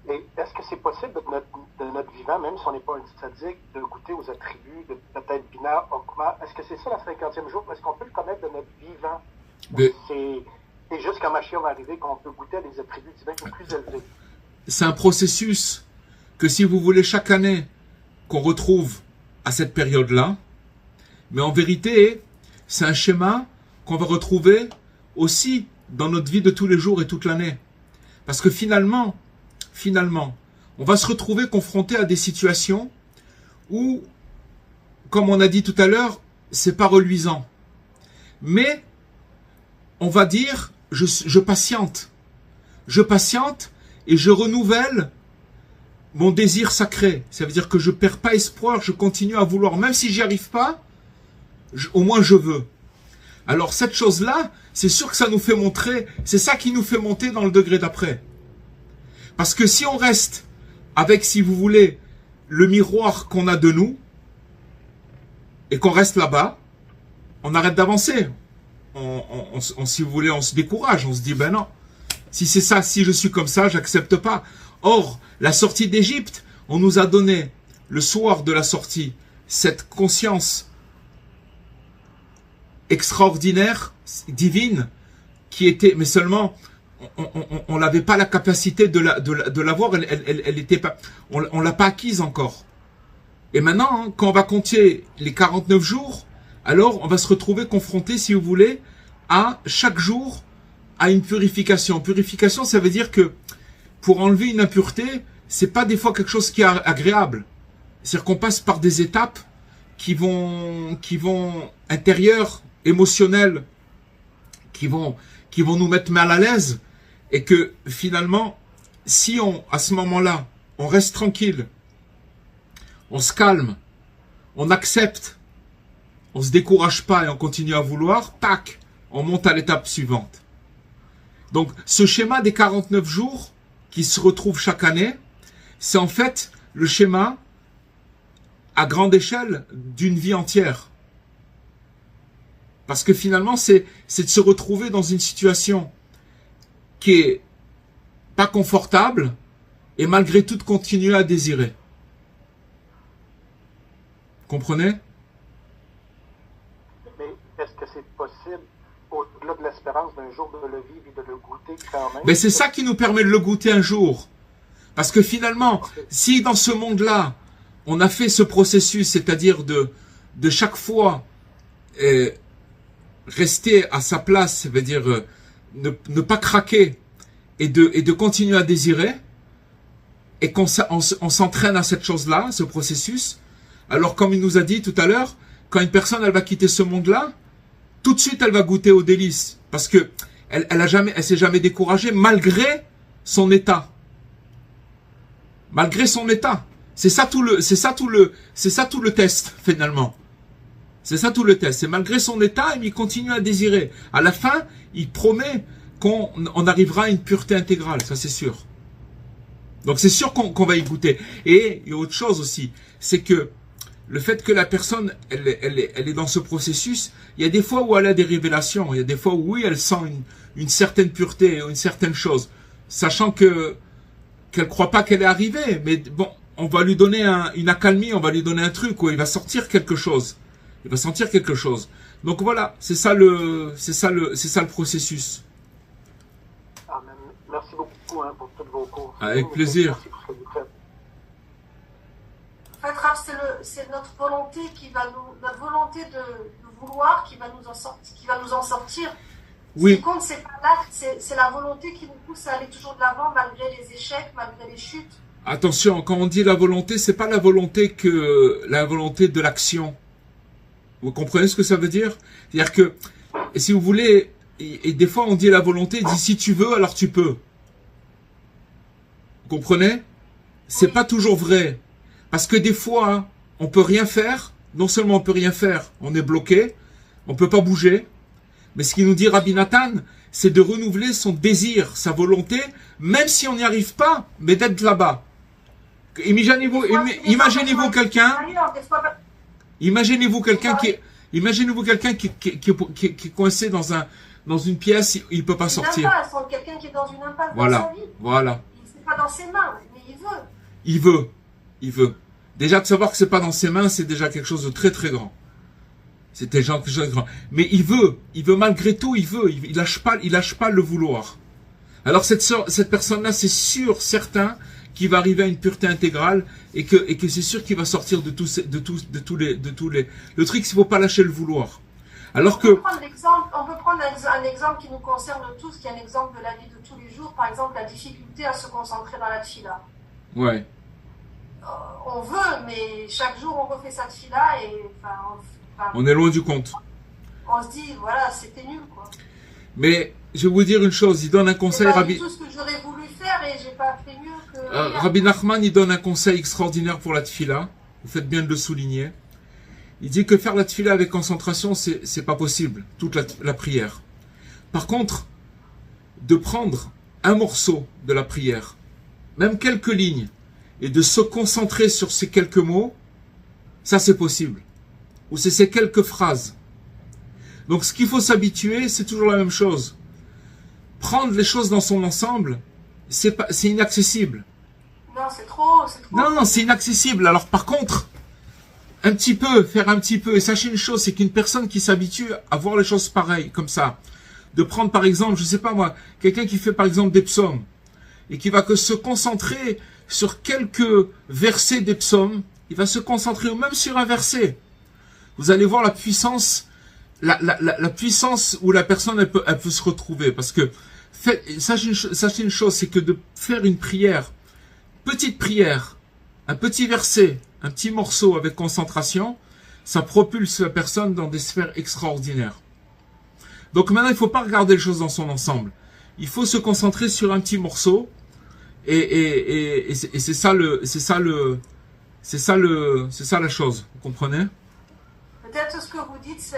Et est-ce que c'est possible de notre vivant, même si on n'est pas un sadique, de goûter aux attributs, de peut-être Bina, Okma? Est-ce que c'est ça la 50e jour? Est-ce qu'on peut le connaître de notre vivant? C'est juste quand Mashiach va arriver qu'on peut goûter à des attributs divins plus élevés. C'est un processus que si vous voulez chaque année qu'on retrouve à cette période-là, mais en vérité, c'est un schéma qu'on va retrouver aussi dans notre vie de tous les jours et toute l'année. Parce que finalement, on va se retrouver confronté à des situations où, comme on a dit tout à l'heure, c'est pas reluisant. Mais, on va dire, je patiente. Je patiente et je renouvelle mon désir sacré. Ça veut dire que je perds pas espoir, je continue à vouloir. Même si j'y arrive pas, au moins je veux. Alors cette chose-là, c'est sûr que ça nous fait montrer, c'est ça qui nous fait monter dans le degré d'après. Parce que si on reste avec, si vous voulez, le miroir qu'on a de nous, et qu'on reste là-bas, on arrête d'avancer. Si vous voulez, on se décourage, on se dit, ben non, si c'est ça, si je suis comme ça, j'accepte pas. Or, la sortie d'Égypte, on nous a donné, le soir de la sortie, cette conscience extraordinaire, divine, qui était, mais seulement, on n'avait pas la capacité de l'avoir, elle était pas, on l'a pas acquise encore. Et maintenant, hein, quand on va compter les 49 jours, alors on va se retrouver confronté, si vous voulez, à chaque jour, à une purification. Purification, ça veut dire que pour enlever une impureté, c'est pas des fois quelque chose qui est agréable. C'est-à-dire qu'on passe par des étapes qui vont intérieures, émotionnelles, qui vont nous mettre mal à l'aise, et que finalement, si à ce moment-là, on reste tranquille, on se calme, on accepte, on se décourage pas et on continue à vouloir, tac, on monte à l'étape suivante. Donc, ce schéma des 49 jours qui se retrouve chaque année, c'est en fait le schéma à grande échelle d'une vie entière. Parce que finalement, c'est de se retrouver dans une situation qui est pas confortable et malgré tout de continuer à désirer. Comprenez? Mais est-ce que c'est possible, au-delà de l'espérance d'un jour, de le vivre et de le goûter quand même? Mais c'est ça qui nous permet de le goûter un jour. Parce que finalement, si dans ce monde-là, on a fait ce processus, c'est-à-dire de chaque fois rester à sa place, ça veut dire ne pas craquer et de continuer à désirer, et qu'on s'entraîne à cette chose-là, ce processus, alors comme il nous a dit tout à l'heure, quand une personne elle va quitter ce monde-là, tout de suite elle va goûter aux délices, parce que elle s'est jamais découragée malgré son état. Malgré son état. C'est ça tout le test, finalement. C'est ça tout le test. C'est malgré son état, il continue à désirer. À la fin, il promet qu'on arrivera à une pureté intégrale. Ça, c'est sûr. Donc, c'est sûr qu'on va y goûter. Et il y a autre chose aussi. C'est que le fait que la personne, elle est dans ce processus, il y a des fois où elle a des révélations, il y a des fois où oui, elle sent une certaine pureté, une certaine chose, sachant qu'elle croit pas qu'elle est arrivée, mais bon, on va lui donner une accalmie, on va lui donner un truc où il va sortir quelque chose. Il va sentir quelque chose. Donc voilà, c'est ça le processus. Amen. Merci beaucoup pour tous vos cours. Avec plaisir. Merci pour ce que vous faites. En fait, Rav, c'est notre volonté notre volonté de vouloir qui va nous en sortir. Oui. Ce qui compte, c'est pas l'acte, c'est la volonté qui nous pousse à aller toujours de l'avant malgré les échecs, malgré les chutes. Attention, quand on dit la volonté, c'est pas la volonté de l'action. Vous comprenez ce que ça veut dire? C'est-à-dire que, si vous voulez, et des fois on dit la volonté, dit si tu veux, alors tu peux. Vous comprenez? C'est pas toujours vrai. Parce que des fois, on peut rien faire. Non seulement on peut rien faire, on est bloqué, on peut pas bouger. Mais ce qu'il nous dit Rabbi Nathan, c'est de renouveler son désir, sa volonté, même si on n'y arrive pas, mais d'être là-bas. Imaginez-vous quelqu'un. Imaginez-vous quelqu'un qui est coincé dans une pièce, il peut pas sortir. Quelqu'un qui est dans une impasse voilà, dans sa vie. Voilà. C'est pas dans ses mains, mais il veut. Il veut. Déjà de savoir que c'est pas dans ses mains, c'est déjà quelque chose de très très grand. C'est déjà quelque chose de grand. Mais il veut malgré tout, il lâche pas le vouloir. Alors cette personne-là, c'est sûr, certain, qu'il va arriver à une pureté intégrale et que c'est sûr qu'il va sortir de tous les. Le truc, c'est qu'il faut pas lâcher le vouloir. Alors que. On peut prendre un exemple qui nous concerne tous, qui est un exemple de la vie de tous les jours. Par exemple, la difficulté à se concentrer dans la tfila. Ouais. On veut, mais chaque jour on refait sa tfila et on est loin du compte. On se dit, voilà, c'était nul, quoi. Mais je vais vous dire une chose, il donne un conseil, Rabbi. C'est tout ce que j'aurais voulu faire et j'ai pas fait mieux que. Rabbi Nachman, il donne un conseil extraordinaire pour la tfila. Vous faites bien de le souligner. Il dit que faire la tfila avec concentration, c'est pas possible, toute la prière. Par contre, de prendre un morceau de la prière, même quelques lignes, et de se concentrer sur ces quelques mots, ça c'est possible. Ou c'est ces quelques phrases. Donc ce qu'il faut s'habituer, c'est toujours la même chose. Prendre les choses dans son ensemble, c'est inaccessible. Non, c'est trop. Non, c'est inaccessible. Alors par contre, faire un petit peu, et sachez une chose, c'est qu'une personne qui s'habitue à voir les choses pareilles, comme ça, de prendre par exemple, je sais pas moi, quelqu'un qui fait par exemple des psaumes, et qui va que se concentrer sur quelques versets des psaumes, il va se concentrer même sur un verset. Vous allez voir la puissance, la puissance où la personne elle peut se retrouver. Parce que sachez une chose, c'est que de faire une prière, petite prière, un petit verset, un petit morceau avec concentration, ça propulse la personne dans des sphères extraordinaires. Donc maintenant, il ne faut pas regarder les choses dans son ensemble. Il faut se concentrer sur un petit morceau. Et c'est ça la chose. Vous comprenez? Peut-être ce que vous dites, c'est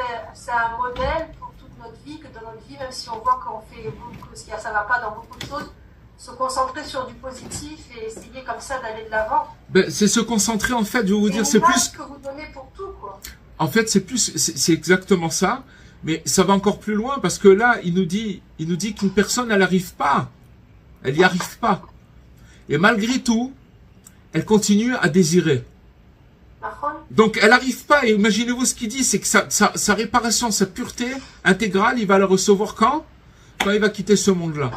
un modèle pour toute notre vie, que dans notre vie, même si on voit qu'on fait beaucoup, ça ne va pas dans beaucoup de choses, se concentrer sur du positif et essayer comme ça d'aller de l'avant. C'est se concentrer, en fait, je vais vous dire, c'est plus... que vous donnez pour tout, quoi. En fait, c'est exactement ça, mais ça va encore plus loin, parce que là, il nous dit qu'une personne, elle n'arrive pas. Elle n'y arrive pas. Et malgré tout, elle continue à désirer. Donc elle n'arrive pas, et imaginez-vous ce qu'il dit, c'est que sa réparation, sa pureté intégrale, il va la recevoir quand il va quitter ce monde-là.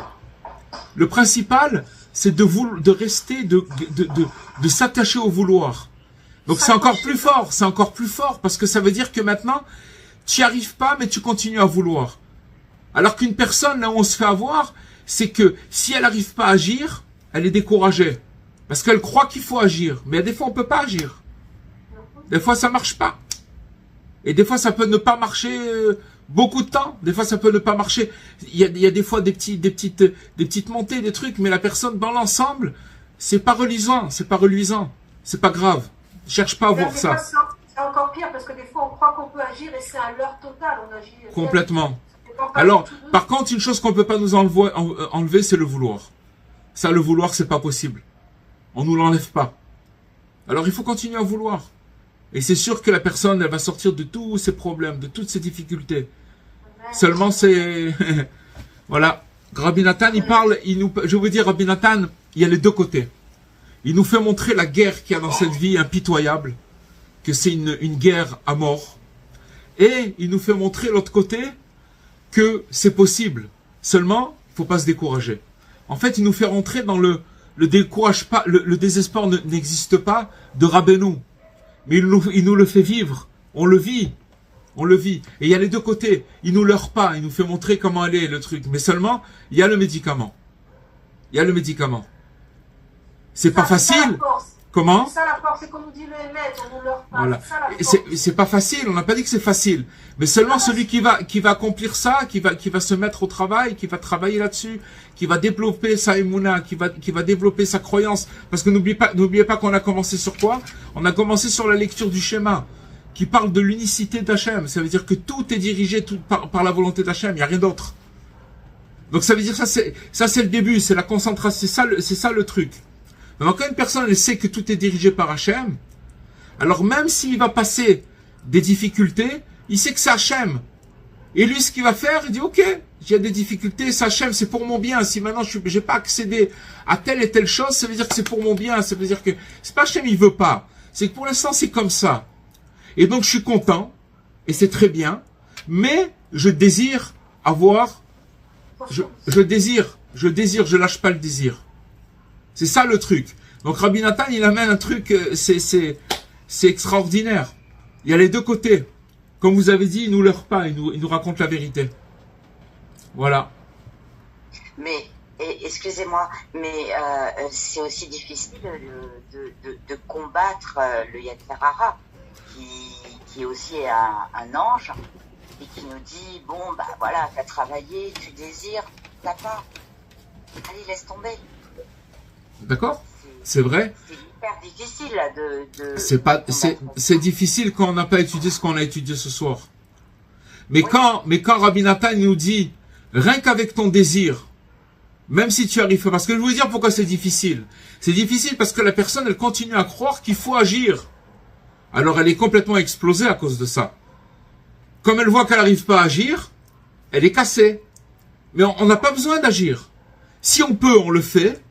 Le principal, c'est de rester, de s'attacher au vouloir. Donc c'est encore plus fort, parce que ça veut dire que maintenant, tu n'y arrives pas, mais tu continues à vouloir. Alors qu'une personne, là où on se fait avoir, c'est que si elle n'arrive pas à agir, elle est découragée. Parce qu'elle croit qu'il faut agir. Mais des fois, on peut pas agir. Des fois, ça marche pas. Et des fois, ça peut ne pas marcher beaucoup de temps. Des fois, ça peut ne pas marcher. Il y a des fois des petites montées, des trucs. Mais la personne, dans l'ensemble, c'est pas reluisant. C'est pas grave. Cherche pas à voir ça. C'est encore pire parce que des fois, on croit qu'on peut agir et c'est un leurre total. On agit complètement. Alors, par contre, une chose qu'on peut pas nous enlever, c'est le vouloir. Ça, le vouloir, c'est pas possible. On nous l'enlève pas. Alors, il faut continuer à vouloir. Et c'est sûr que la personne, elle va sortir de tous ses problèmes, de toutes ses difficultés. Seulement, c'est... Voilà. Rabbi Nathan, il parle, je veux dire, Rabbi Nathan, il y a les deux côtés. Il nous fait montrer la guerre qu'il y a dans cette vie impitoyable, que c'est une guerre à mort. Et il nous fait montrer l'autre côté, que c'est possible. Seulement, il ne faut pas se décourager. En fait, il nous fait rentrer dans le décourage pas, le désespoir n'existe pas de Rabbeinu. Mais il nous le fait vivre. On le vit. On le vit. Et il y a les deux côtés. Il nous leurre pas. Il nous fait montrer comment aller le truc. Mais seulement, il y a le médicament. Il y a le médicament. C'est pas facile. Comment? C'est ça la force, c'est qu'on nous dit le émettre, on nous leurre pas. Voilà. C'est C'est pas facile. On n'a pas dit que c'est facile. Mais seulement celui qui va accomplir ça, qui va se mettre au travail, qui va travailler là-dessus, qui va développer sa émouna, qui va développer sa croyance. Parce que n'oubliez pas qu'on a commencé sur quoi? On a commencé sur la lecture du schéma, qui parle de l'unicité d'Hachem. Ça veut dire que tout est dirigé par la volonté d'Hachem. Il n'y a rien d'autre. Donc ça veut dire ça c'est le début, c'est la concentration, c'est ça le truc. Donc quand une personne elle sait que tout est dirigé par Hachem, alors même s'il va passer des difficultés, il sait que c'est Hachem. Et lui, ce qu'il va faire, il dit, ok, j'ai des difficultés, c'est Hachem, c'est pour mon bien. Si maintenant je n'ai pas accédé à telle et telle chose, ça veut dire que c'est pour mon bien. Ça veut dire que c'est pas Hachem, il veut pas. C'est que pour l'instant, c'est comme ça. Et donc, je suis content, et c'est très bien, mais je désire avoir, je désire, je lâche pas le désir. C'est ça le truc. Donc Rabbi Nathan, il amène un truc, c'est extraordinaire. Il y a les deux côtés. Comme vous avez dit, il nous leurre pas, il nous raconte la vérité. Voilà. Mais, excusez-moi, mais c'est aussi difficile de combattre le Yetzer Hara, qui est aussi un ange, et qui nous dit, bon, bah voilà, t'as travaillé, tu désires, t'as pas. Allez, laisse tomber. D'accord? C'est vrai. C'est hyper difficile là, c'est difficile quand on n'a pas étudié ce qu'on a étudié ce soir. Mais oui. quand Rabbi Nathan nous dit, rien qu'avec ton désir, même si tu arrives, parce que je vais vous dire pourquoi c'est difficile. C'est difficile parce que la personne, elle continue à croire qu'il faut agir. Alors elle est complètement explosée à cause de ça. Comme elle voit qu'elle n'arrive pas à agir, elle est cassée. Mais on n'a pas besoin d'agir. Si on peut, on le fait.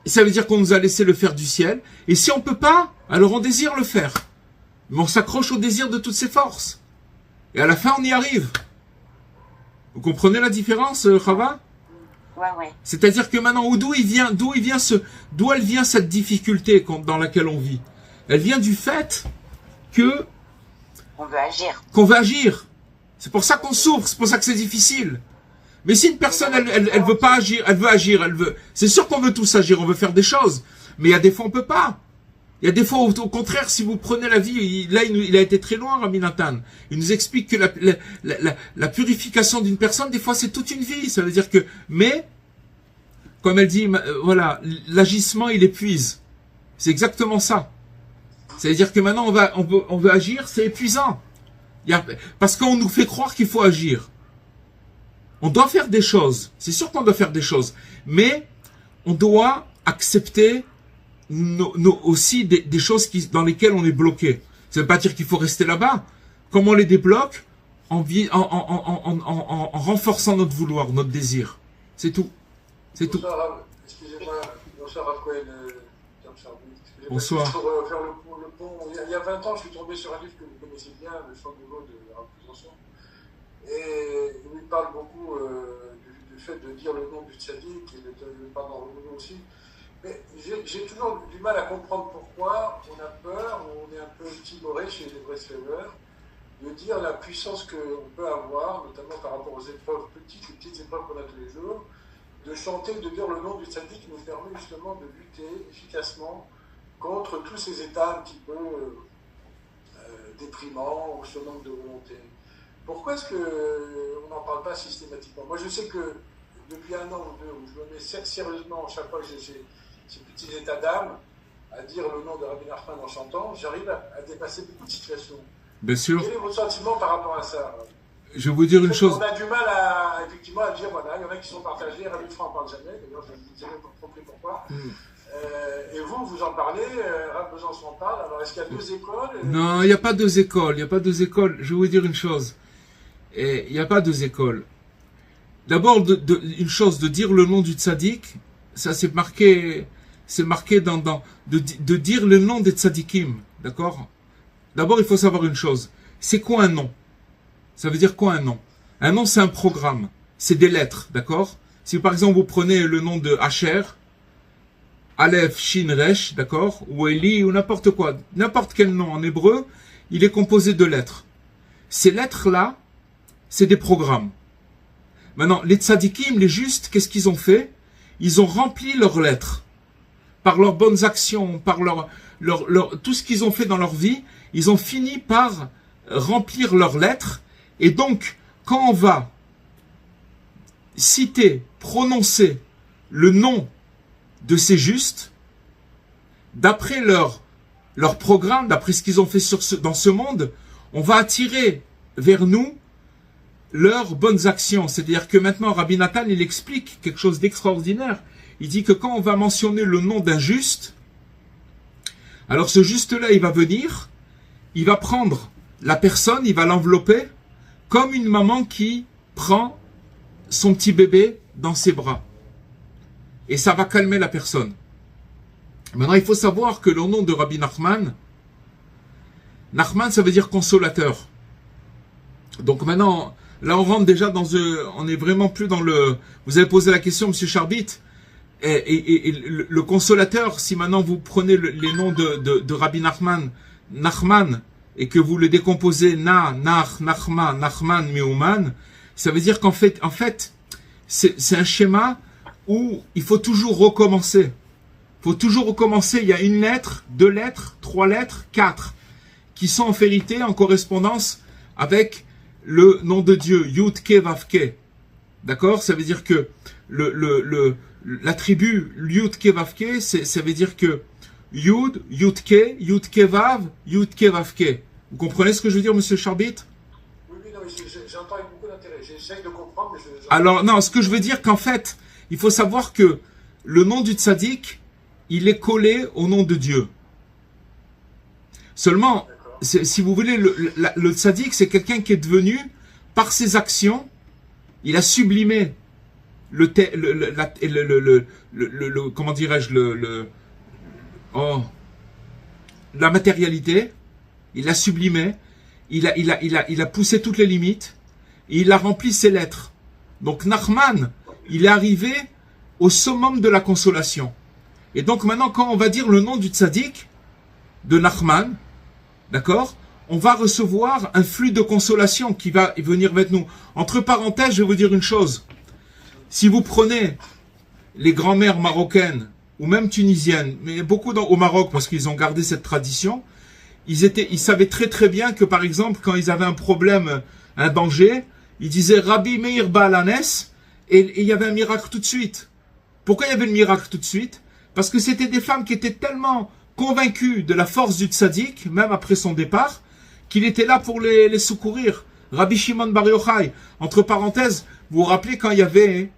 Ça veut dire qu'on nous a laissé le faire du ciel. Et si on peut pas, alors on désire le faire. Mais on s'accroche au désir de toutes ses forces. Et à la fin, on y arrive. Vous comprenez la différence, Chava? Ouais. C'est-à-dire que maintenant, d'où elle vient cette difficulté dans laquelle on vit? Elle vient du fait que on veut agir. Qu'on veut agir. C'est pour ça qu'on souffre, c'est pour ça que c'est difficile. Mais si une personne, elle veut pas agir, elle veut agir, c'est sûr qu'on veut tous agir, on veut faire des choses. Mais il y a des fois, on peut pas. Il y a des fois, au contraire, si vous prenez la vie, il a été très loin, Rabbi Nathan. Il nous explique que la purification d'une personne, des fois, c'est toute une vie. Ça veut dire que, mais, comme elle dit, voilà, l'agissement, il épuise. C'est exactement ça. C'est-à-dire que maintenant, on veut agir, c'est épuisant. Parce qu'on nous fait croire qu'il faut agir. On doit faire des choses. C'est sûr qu'on doit faire des choses. Mais, on doit accepter aussi des choses dans lesquelles on est bloqué. Ça ne veut pas dire qu'il faut rester là-bas. Comment on les débloque? En renforçant notre vouloir, notre désir. C'est tout. C'est tout. Excusez-moi, bonsoir Raphaël. Bonsoir. Pour faire le pont, il y a 20 ans, je suis tombé sur un livre que vous connaissez bien, Le Chant nouveau de Rav Besançon. Et il parle beaucoup du fait de dire le nom du tzaddik et de parler dans le nom aussi. Mais j'ai toujours du mal à comprendre pourquoi on a peur, on est un peu timoré chez les Breslevers, de dire la puissance qu'on peut avoir, notamment par rapport aux épreuves les petites épreuves qu'on a tous les jours, de chanter, de dire le nom du tzaddik qui nous permet justement de lutter efficacement contre tous ces états un petit peu déprimants ou ce manque de volonté. Pourquoi est-ce qu'on n'en parle pas systématiquement? Moi, je sais que depuis un an ou deux, où je me mets sérieusement, chaque fois que j'ai ces petits états d'âme, à dire le nom de Rabbi Nachman en chantant, j'arrive à dépasser beaucoup de situations. Bien sûr. Quel est votre sentiment par rapport à ça? Je vais vous dire une chose. On a du mal effectivement à dire, voilà, il y en a qui sont partagés, Rabbi Franck en parle jamais, d'ailleurs je ne sais pas compris pourquoi. Et vous en parlez, Rav Besançon en parle. Alors, est-ce qu'il y a deux écoles? Non, il n'y a pas deux écoles. Il n'y a pas deux écoles. Je vais vous dire une chose. Il n'y a pas deux écoles. D'abord, une chose, de dire le nom du tzaddik, ça c'est marqué de dire le nom des tzaddikim. D'accord? D'abord, il faut savoir une chose. C'est quoi un nom? Ça veut dire quoi un nom? Un nom, c'est un programme. C'est des lettres. D'accord? Si par exemple, vous prenez le nom de Asher, Aleph, Shin, Resh, d'accord, ou Eli, ou n'importe quoi, n'importe quel nom en hébreu, il est composé de lettres. Ces lettres-là, c'est des programmes. Maintenant, les tzadikim, les justes, qu'est-ce qu'ils ont fait? Ils ont rempli leurs lettres. Par leurs bonnes actions, par tout ce qu'ils ont fait dans leur vie, ils ont fini par remplir leurs lettres. Et donc, quand on va citer, prononcer le nom de ces justes, d'après leur programme, d'après ce qu'ils ont fait dans ce monde, on va attirer vers nous leurs bonnes actions. C'est-à-dire que maintenant, Rabbi Nathan, il explique quelque chose d'extraordinaire. Il dit que quand on va mentionner le nom d'un juste, alors ce juste-là, il va venir, il va prendre la personne, il va l'envelopper, comme une maman qui prend son petit bébé dans ses bras. Et ça va calmer la personne. Maintenant, il faut savoir que le nom de Rabbi Nachman, Nachman, ça veut dire consolateur. Donc maintenant, là on rentre déjà on est vraiment plus dans vous avez posé la question, monsieur Charbit, et le consolateur, si maintenant vous prenez les noms de Rabbi Nachman, et que vous le décomposez, Nachman, Meuman, ça veut dire qu'en fait, c'est un schéma où il faut toujours recommencer. Il faut toujours recommencer. Il y a une lettre, deux lettres, trois lettres, quatre, qui sont en vérité en correspondance avec le nom de Dieu, Yud Ke Vav Ke. D'accord? Ça veut dire que l'attribut Yud Ke Vav Ke, ça veut dire que Yud, Yud Ke Vav, Yud Ke Vav Ke. Vous comprenez ce que je veux dire, monsieur Charbit? Oui, non, j'entends avec beaucoup d'intérêt. J'essaye de comprendre, mais Alors, non, ce que je veux dire qu'en fait, il faut savoir que le nom du tzaddik, il est collé au nom de Dieu. Seulement, si vous voulez, le tzaddik, c'est quelqu'un qui est devenu, par ses actions, il a sublimé comment dirais-je, la matérialité, il l'a sublimé, il a poussé toutes les limites, et il a rempli ses lettres. Donc Nachman, il est arrivé au summum de la consolation. Et donc maintenant, quand on va dire le nom du tzaddik, de Nachman, d'accord, on va recevoir un flux de consolation qui va venir vers nous. Entre parenthèses, je vais vous dire une chose. Si vous prenez les grands-mères marocaines, ou même tunisiennes, mais beaucoup au Maroc, parce qu'ils ont gardé cette tradition, ils savaient très très bien que, par exemple, quand ils avaient un problème, un danger, ils disaient Rabbi Meir Baalanes, et il y avait un miracle tout de suite. Pourquoi il y avait le miracle tout de suite? Parce que c'était des femmes qui étaient tellement convaincues de la force du tzaddik, même après son départ, qu'il était là pour les secourir. Rabbi Shimon Bar Yochai, entre parenthèses, vous vous rappelez quand il y avait,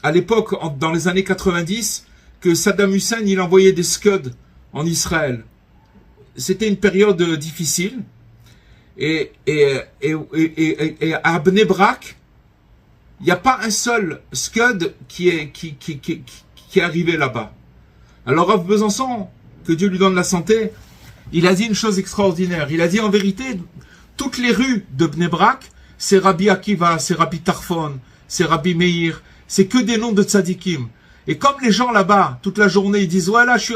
à l'époque, dans les années 90, que Saddam Hussein, il envoyait des Scuds en Israël. C'était une période difficile. Et à Bnei Brak, il n'y a pas un seul Scud qui est arrivé là-bas. Alors Rav Besançon, que Dieu lui donne la santé, il a dit une chose extraordinaire. Il a dit en vérité, toutes les rues de Bnei Brak, c'est Rabbi Akiva, c'est Rabbi Tarfon, c'est Rabbi Meir, c'est que des noms de tzadikim. Et comme les gens là-bas, toute la journée, ils disent, voilà, je suis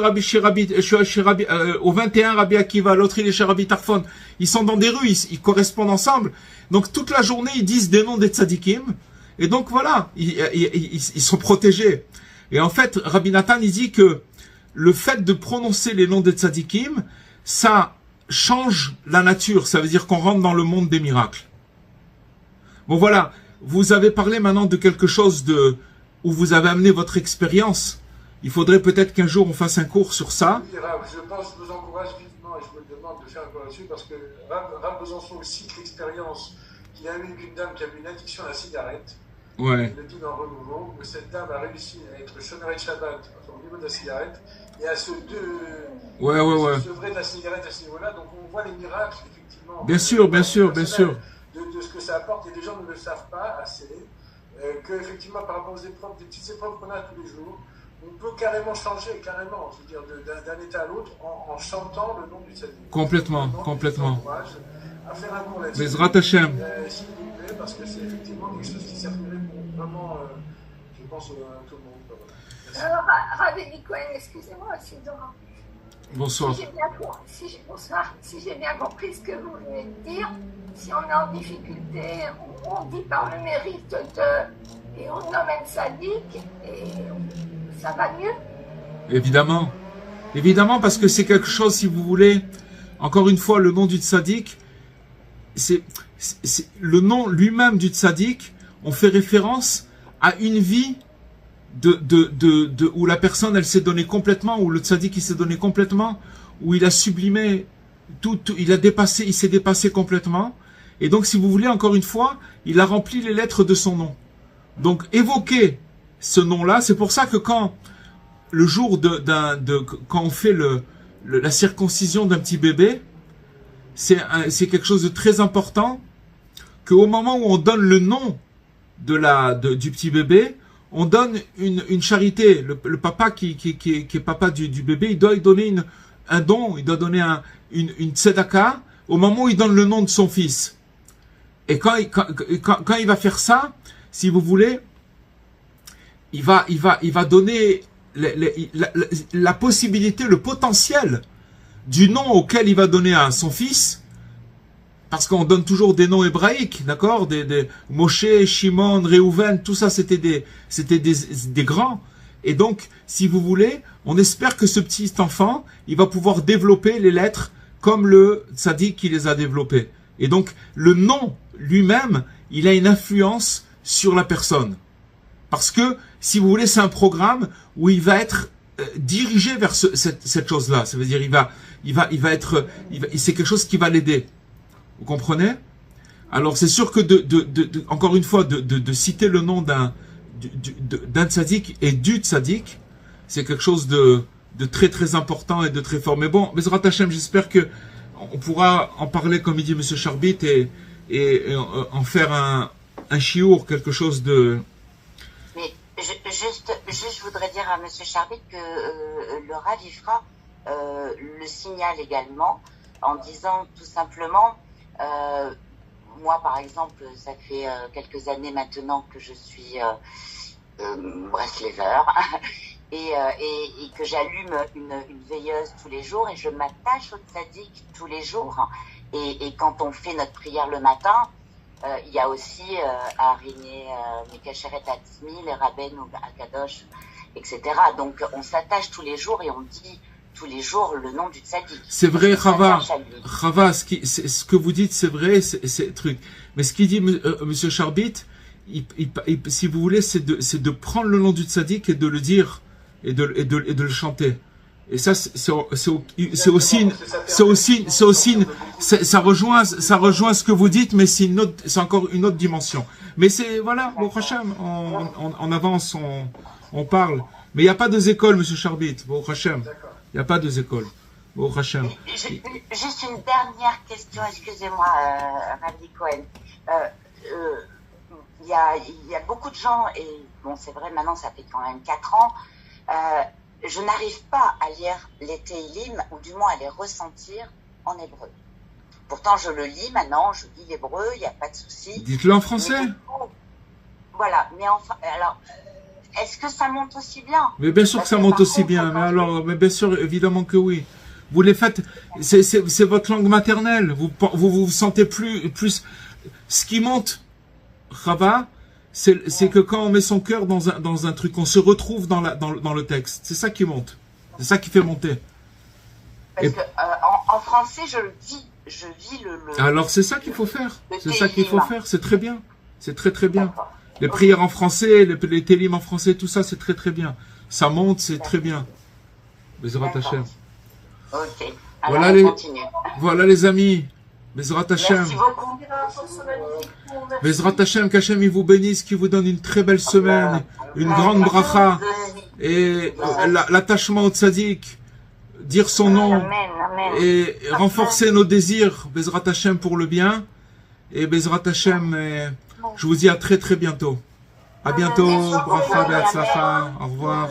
au 21 Rabbi Akiva, l'autre il est chez Rabbi Tarfon. Ils sont dans des rues, ils correspondent ensemble. Donc toute la journée, ils disent des noms des tzadikim. Et donc voilà, ils sont protégés. Et en fait, Rabbi Nathan, il dit que le fait de prononcer les noms des tzadikim, ça change la nature. Ça veut dire qu'on rentre dans le monde des miracles. Bon voilà, vous avez parlé maintenant de quelque chose où vous avez amené votre expérience. Il faudrait peut-être qu'un jour on fasse un cours sur ça. Oui, Rav, je vous encourage vivement et je me demande de faire un cours là-dessus parce que Rav Besançon cite l'expérience qu'il y a eu qu'une dame qui avait une addiction à la cigarette Ouais. Il le dit dans Renouveau, où cette dame a réussi à être chômeur de Shabbat au niveau de la cigarette et à se sevrer de la cigarette à ce niveau-là. Donc on voit les miracles, effectivement. Bien sûr, bien sûr, bien sûr. De ce que ça apporte, et les gens ne le savent pas assez, que effectivement par rapport aux épreuves, des petites épreuves qu'on a tous les jours, on peut carrément changer, carrément, je veux dire, d'un état à l'autre en chantant le nom du Tzaddik. Complètement, complètement. À faire un cours là-dessus. Bezrat Hashem. S'il vous plaît, parce que c'est effectivement quelque chose qui servirait pour vraiment, je pense, tout le monde. Voilà. Alors, Rabbi Cohen, excusez-moi, c'est Dora. Bonsoir. Si j'ai bien compris ce que vous venez de dire, si on est en difficulté, on dit par le mérite de, et on nomme un tzaddik, et ça va mieux. Évidemment. Évidemment, parce que c'est quelque chose, si vous voulez, encore une fois, le nom du tzaddik, c'est le nom lui-même du tzaddik, on fait référence à une vie où la personne elle s'est donnée complètement, où le tzaddik il s'est donné complètement, où il a sublimé tout, il s'est dépassé complètement, et donc si vous voulez encore une fois, il a rempli les lettres de son nom. Donc évoquer ce nom-là, c'est pour ça que quand le jour quand on fait la circoncision d'un petit bébé, c'est quelque chose de très important, qu'au moment où on donne le nom du petit bébé, on donne une charité. Le papa qui est papa du bébé, il doit lui donner un don, il doit donner une tzedaka au moment où il donne le nom de son fils. Et quand il va faire ça, si vous voulez, il va donner la possibilité, le potentiel du nom auquel il va donner à son fils. Parce qu'on donne toujours des noms hébraïques, d'accord, des Moshe, Shimon, Réhouven, tout ça c'était des grands. Et donc, si vous voulez, on espère que ce petit enfant, il va pouvoir développer les lettres comme le tzaddik qui les a développées. Et donc, le nom lui-même, il a une influence sur la personne. Parce que, si vous voulez, c'est un programme où il va être dirigé vers cette chose-là. Ça veut dire, c'est quelque chose qui va l'aider. Vous comprenez? Alors c'est sûr que encore une fois de citer le nom d'un tzaddik et du tzaddik, c'est quelque chose de très très important et de très fort. Mais bon, Bezrat Hashem, j'espère que on pourra en parler comme il dit Monsieur Charbit et en faire un chiour, quelque chose de. Mais juste je voudrais dire à Monsieur Charbit que le Rav il fera le signale également en disant tout simplement. Moi, par exemple, ça fait quelques années maintenant que je suis Breslever et que j'allume une veilleuse tous les jours et je m'attache au tzaddik tous les jours. Et quand on fait notre prière le matin, il y a aussi à Arigné, Mekasheret Atzmi, les Rabbeinu Akadosh, etc. Donc on s'attache tous les jours et on dit tous les jours le nom du tzaddik. C'est vrai, Chava, ce que vous dites, c'est vrai, c'est truc. Mais ce qu'il dit Monsieur Charbit, si vous voulez, c'est de prendre le nom du tzaddik et de le dire et de le chanter. Et ça, ça rejoint ce que vous dites, mais c'est encore une autre dimension. Mais c'est voilà, bon Hachem, on avance, on parle. Mais il n'y a pas deux écoles, Monsieur Charbit, bon Hachem. Il n'y a pas deux écoles. Au Hachem. Juste une dernière question, excusez-moi, Rabbi Cohen. Il y a beaucoup de gens, et bon, c'est vrai, maintenant, ça fait quand même 4 ans, je n'arrive pas à lire les Teilim, ou du moins à les ressentir en hébreu. Pourtant, je le lis maintenant, je lis l'hébreu, il n'y a pas de souci. Dites-le en français. Voilà, mais enfin, alors... Est-ce que ça monte aussi bien? Mais bien sûr que ça monte aussi bien. Mais bien sûr, évidemment que oui. Vous les faites, c'est votre langue maternelle. Vous sentez plus. Ce qui monte, Chava, c'est que quand on met son cœur dans un truc, on se retrouve dans le texte. C'est ça qui monte. C'est ça qui fait monter. Parce que en français, je vis le. Alors c'est ça qu'il faut faire. C'est ça qu'il faut faire. C'est très bien. C'est très très bien. Les prières en français, les télim en français, tout ça, c'est très très bien. Ça monte, c'est très bien. Bezrat Hashem. Ok. Alors voilà, voilà les amis. Bezrat Hashem. Merci beaucoup. Bezrat Hashem, qu'Hachem il vous bénisse, qu'il vous donne une très belle semaine, une grande bracha, et l'attachement au tzaddik, dire son nom, Amen, amen. et renforcer nos désirs, Bezrat Hashem pour le bien, et Bezrat Hashem, je vous dis à très très bientôt. À bientôt, bracha, be'atzlacha, au revoir.